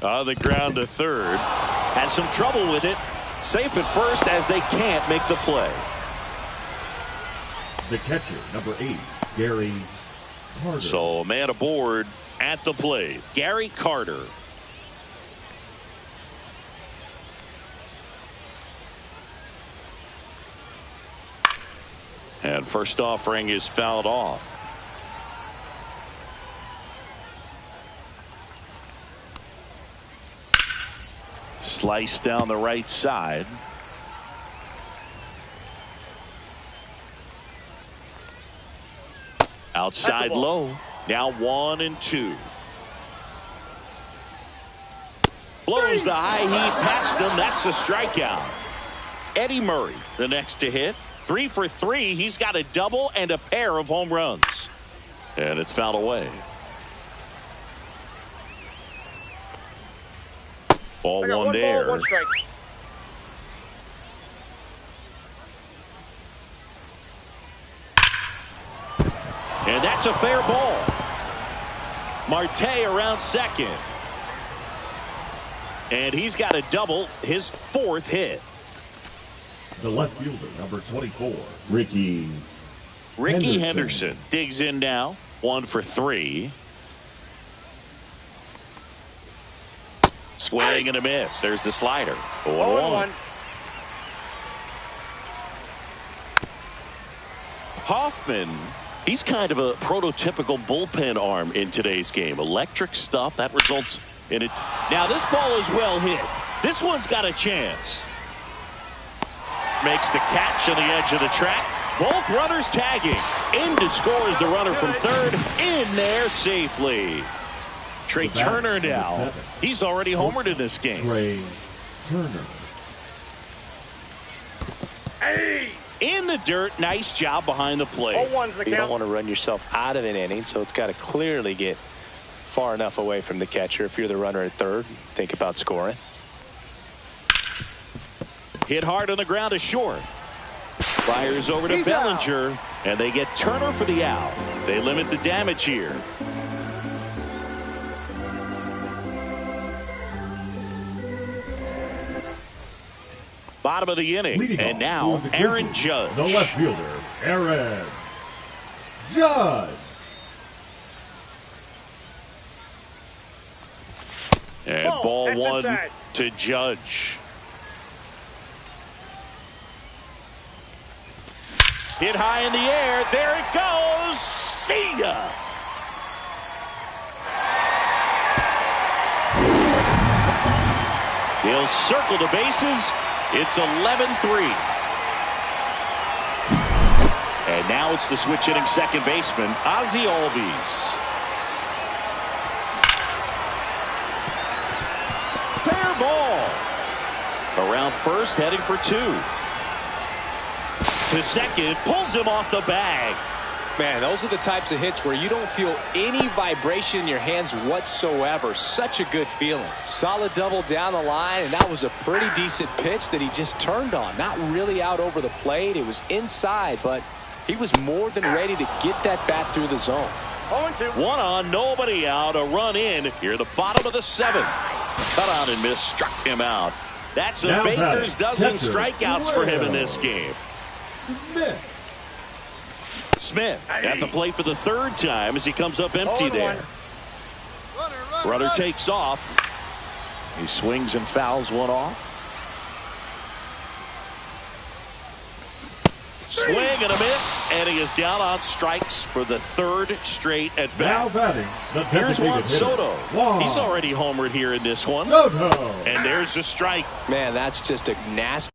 On the ground to third. Has some trouble with it. Safe at first as they can't make the play. The catcher, number 8, Gary Carter. So a man aboard at the plate. Gary Carter. And first offering is fouled off. Slice down the right side. Outside low. Now 1-2. Blows the high heat past him. That's a strikeout. Eddie Murray, the next to hit. 3 for 3. He's got a double and a pair of home runs. And it's fouled away. Ball one there. Ball, 1 strike. And that's a fair ball. Marte around second. And he's got a double, his 4th hit. The left fielder, number 24, Ricky Henderson digs in now. 1 for 3. Swing and a miss. There's the slider. 0-1. Hoffman, he's kind of a prototypical bullpen arm in today's game. Electric stuff that results in it. Now this ball is well hit. This one's got a chance. Makes the catch on the edge of the track. Both runners tagging. In to score is the runner from third. In there safely. Trey Turner now. He's already homered in this game. Trey Turner. Hey! In the dirt. Nice job behind the plate. 0-1's the You don't count. want to run yourself out of an inning, so it's got to clearly get far enough away from the catcher. If you're the runner at third, think about scoring. Hit hard on the ground to short. Fires over to Bellinger, and they get Turner for the out. They limit the damage here. Bottom of the inning, Leading and off now for the Aaron Grizzlies, Judge. The left fielder, Aaron Judge. And ball That's 1 inside. to Judge. Hit high in the air. There it goes. See ya. He'll circle the bases. It's 11-3. And now it's the switch hitting second baseman, Ozzie Albies. Fair ball. Around first, heading for 2. To second, pulls him off the bag. Man, those are the types of hits where you don't feel any vibration in your hands whatsoever. Such a good feeling. Solid double down the line, and that was a pretty decent pitch that he just turned on. Not really out over the plate. It was inside, but he was more than ready to get that bat through the zone. 0-2. 1 on, nobody out, a run in. Here, the bottom of the 7th. Cut on and miss, struck him out. That's a Now Baker's batting, dozen catcher, strikeouts for him in this Will game. Smith. Smith at the plate for the 3rd time as he comes up empty 0-1. there. Runner takes off. He swings and fouls one off. Swing and a miss, and he is down on strikes for the 3rd straight at Now bat. batting, the Here's designated Juan hitter, Soto. Juan He's already homered here in this one. Soto. And there's a strike. Man, that's just a nasty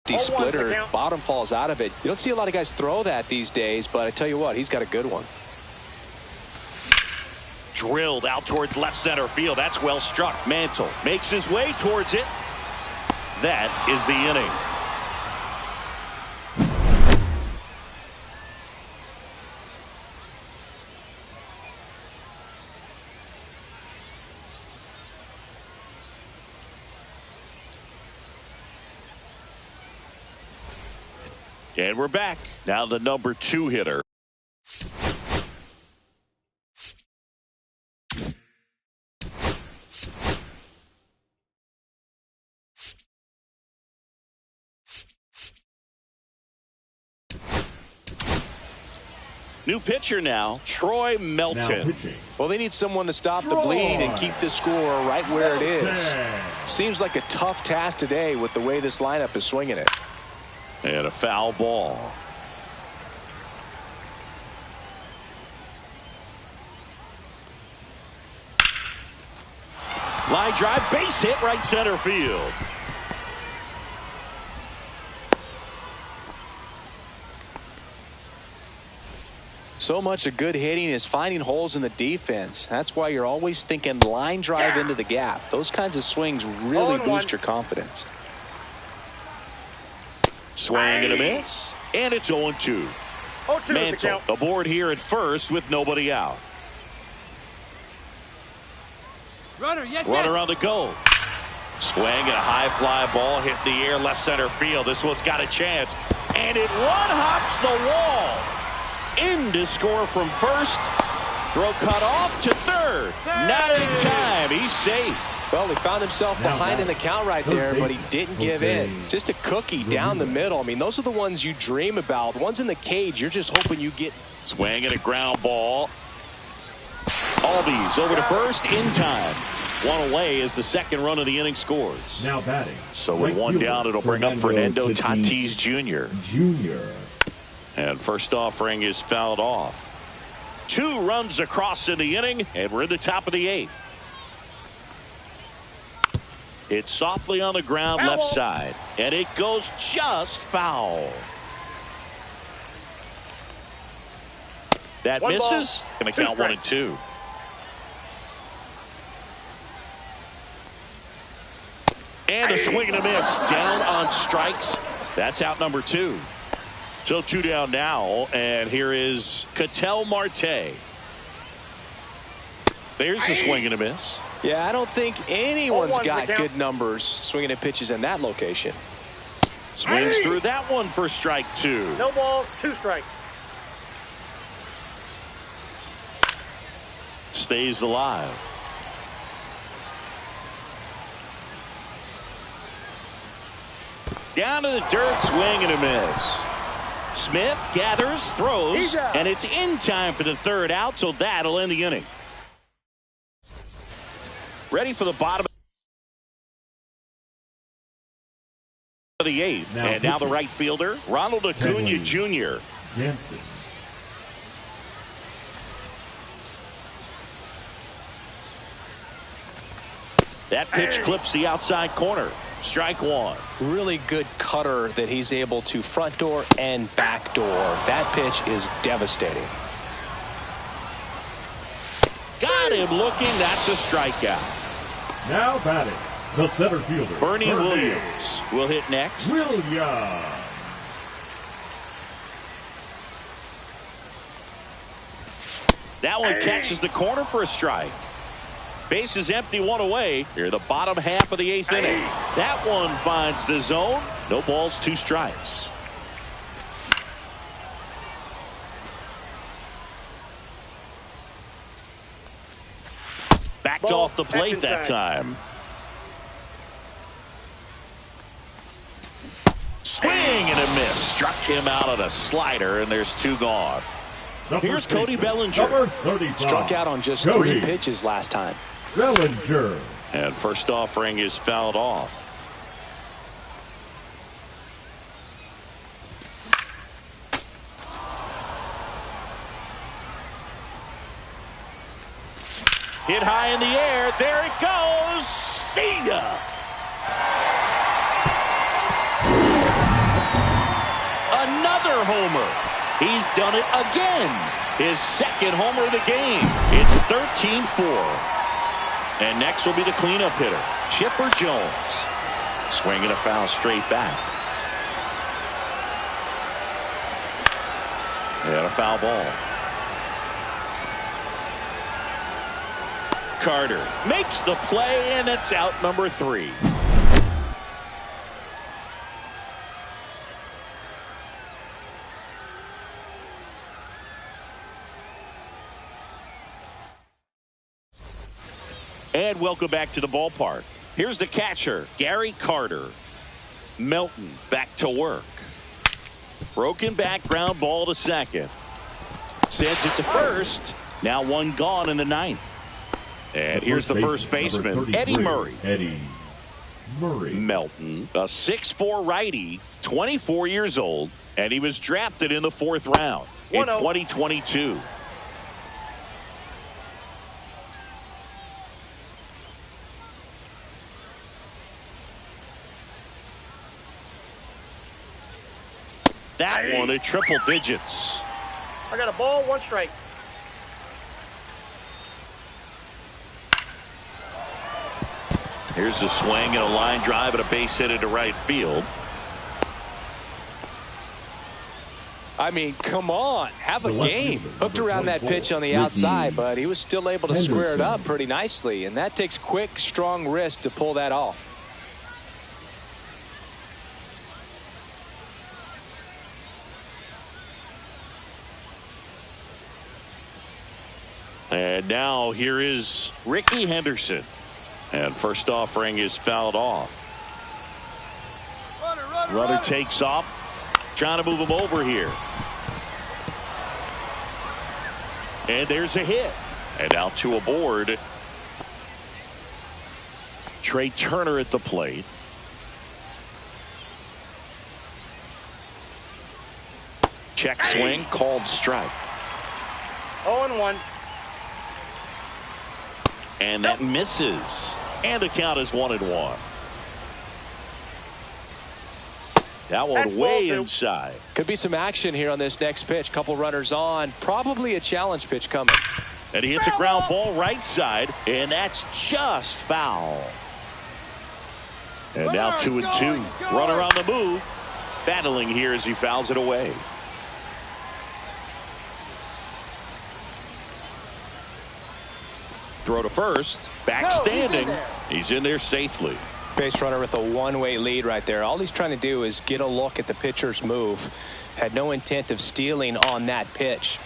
Splitter, bottom falls out of it. You don't see a lot of guys throw that these days, but I tell you what, he's got a good one. Drilled out towards left center field. That's well struck. Mantle makes his way towards it. That is the inning. And we're back. Now the number 2 hitter. New pitcher now, Troy Melton. Well, they need someone to stop the bleed and keep the score right where it is. Seems like a tough task today with the way this lineup is swinging it. And a foul ball. Line drive, base hit, right center field. So much of good hitting is finding holes in the defense. That's why you're always thinking line drive into the gap. Those kinds of swings really boost your confidence. Swing and a miss. And it's 0-2. Mantle aboard here at first with nobody out. Runner, yes, Runner on the go. Swing and a high fly ball hit the air left center field. This one's got a chance. And it one-hops the wall. In to score from first. Throw cut off to third. Not in time. He's safe. Well, he found himself behind in the count right there, but he didn't give in. Just a cookie down the middle. I mean, those are the ones you dream about. Ones in the cage, you're just hoping you get. Swing and a ground ball. Albies over to first in time. One away as the second run of the inning scores. Now batting. So with one down, it'll bring up Fernando Tatis Jr. And first offering is fouled off. 2 runs across in the inning, and we're in the top of the 8th. It's softly on the ground left side, and it goes just foul. That misses. Going to count 1 and 2. And a swing and a miss. Down on strikes. That's out number 2. So 2 down now, and here is Ketel Marte. There's the swing and a miss. Yeah, I don't think anyone's got good numbers swinging at pitches in that location. Swings through that one for strike 2. No ball, 2 strikes. Stays alive. Down to the dirt, swing and a miss. Smith gathers, throws, and it's in time for the 3rd out, so that'll end the inning. Ready for the bottom of the 8th. And now the right fielder, Ronald Acuna Jr. Jansen. That pitch clips the outside corner. Strike 1. Really good cutter that he's able to front door and back door. That pitch is devastating. Got him looking. That's a strikeout. Now batting, the center fielder, Bernie Williams will hit next. That one catches the corner for a strike. Base is empty, 1 away. Here, the bottom half of the 8th inning. That one finds the zone. No balls, 2 strikes. Backed off the plate that time. Swing and a miss. Struck him out on a slider, and there's 2 gone. Here's Cody Bellinger. Struck out on just 3 pitches last time. Bellinger. And first offering is fouled off. Hit high in the air. There it goes. See ya. another homer. He's done it again. His second homer of the game. It's 13-4. And next will be the cleanup hitter, Chipper Jones. Swinging a foul straight back. And a foul ball. Carter makes the play, and it's out number 3. And welcome back to the ballpark. Here's the catcher, Gary Carter. Melton back to work. Broken back ground ball to second. Sends it to first. Now one gone in the 9th. And here's the first baseman, Eddie Murray. Eddie Murray. Melton, a 6'4" righty, 24 years old, and he was drafted in the 4th round in 2022. That one at triple digits. I got a ball, 1 strike. Here's a swing and a line drive and a base hit into right field. I mean, come on, have a game. Hooked around that pitch on the outside, but he was still able to square it up pretty nicely, and that takes quick, strong wrist to pull that off. And now here is Rickey Henderson. And first offering is fouled off. Runner takes off. Trying to move him over here. And there's a hit. And out to a board. Trey Turner at the plate. Check swing, called strike. 0-1. And that misses. And the count is 1-1. That one way inside. Could be some action here on this next pitch. Couple runners on. Probably a challenge pitch coming. And he hits a ground ball right side. And that's just foul. And now 2-2. Runner on the move. Battling here as he fouls it away. Throw to first. Back standing. He's in there safely. Base runner with a one-way lead right there. All he's trying to do is get a look at the pitcher's move. Had no intent of stealing on that pitch.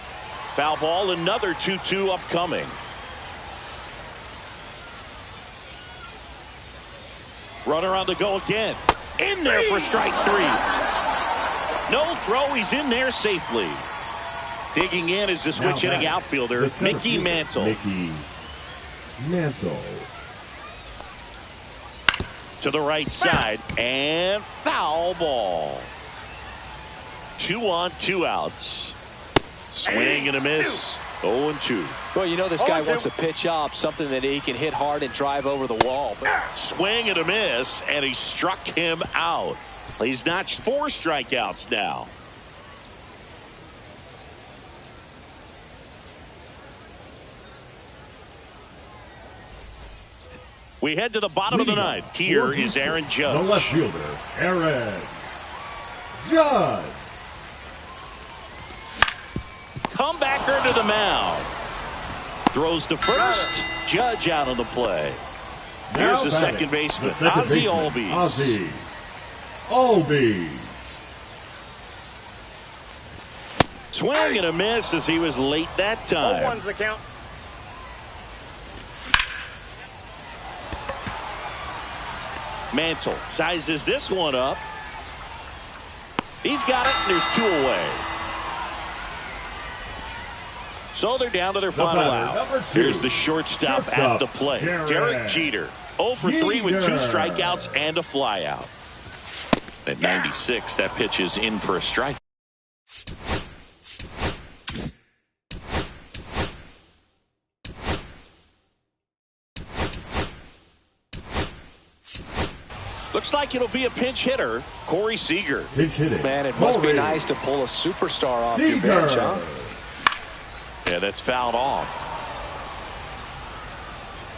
Foul ball, another 2-2 upcoming. Runner on the go again. In there for strike 3. No throw. He's in there safely. Digging in is the switch hitting outfielder, Mickey Mantle. Mickey Mantle. To the right side, and foul ball. 2 on, 2 outs. Swing and a miss. 0-2. Well, you know this guy wants to pitch up, something that he can hit hard and drive over the wall. Swing and a miss, and he struck him out. He's notched 4 strikeouts now. We head to the bottom of the 9th. Here is Aaron Judge. The left fielder, Aaron Judge. Comebacker to the mound. Throws to first. Judge out on the play. Here's the second baseman, Ozzie Albies. Ozzie Albies. Swing and a miss as he was late that time. 0-1's the count. Mantle sizes this one up. He's got it, and there's 2 away. So they're down to their final out. Here's the shortstop at the plate, Derek Jeter. 0 for 3 with 2 strikeouts and a flyout. At 96, that pitch is in for a strike. Looks like it'll be a pinch hitter, Corey Seager. Pinch hitting. Man, it must be Corey nice to pull a superstar off your Seager. bench, huh? Yeah, that's fouled off.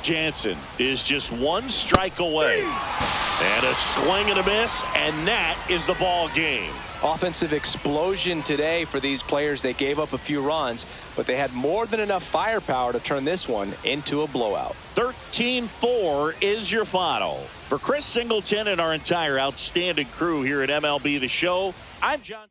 Jansen is just one strike away. And a swing and a miss, and that is the ball game. Offensive explosion today for these players. They gave up a few runs, but they had more than enough firepower to turn this one into a blowout. 13-4 is your final. For Chris Singleton and our entire outstanding crew here at MLB The Show, I'm John.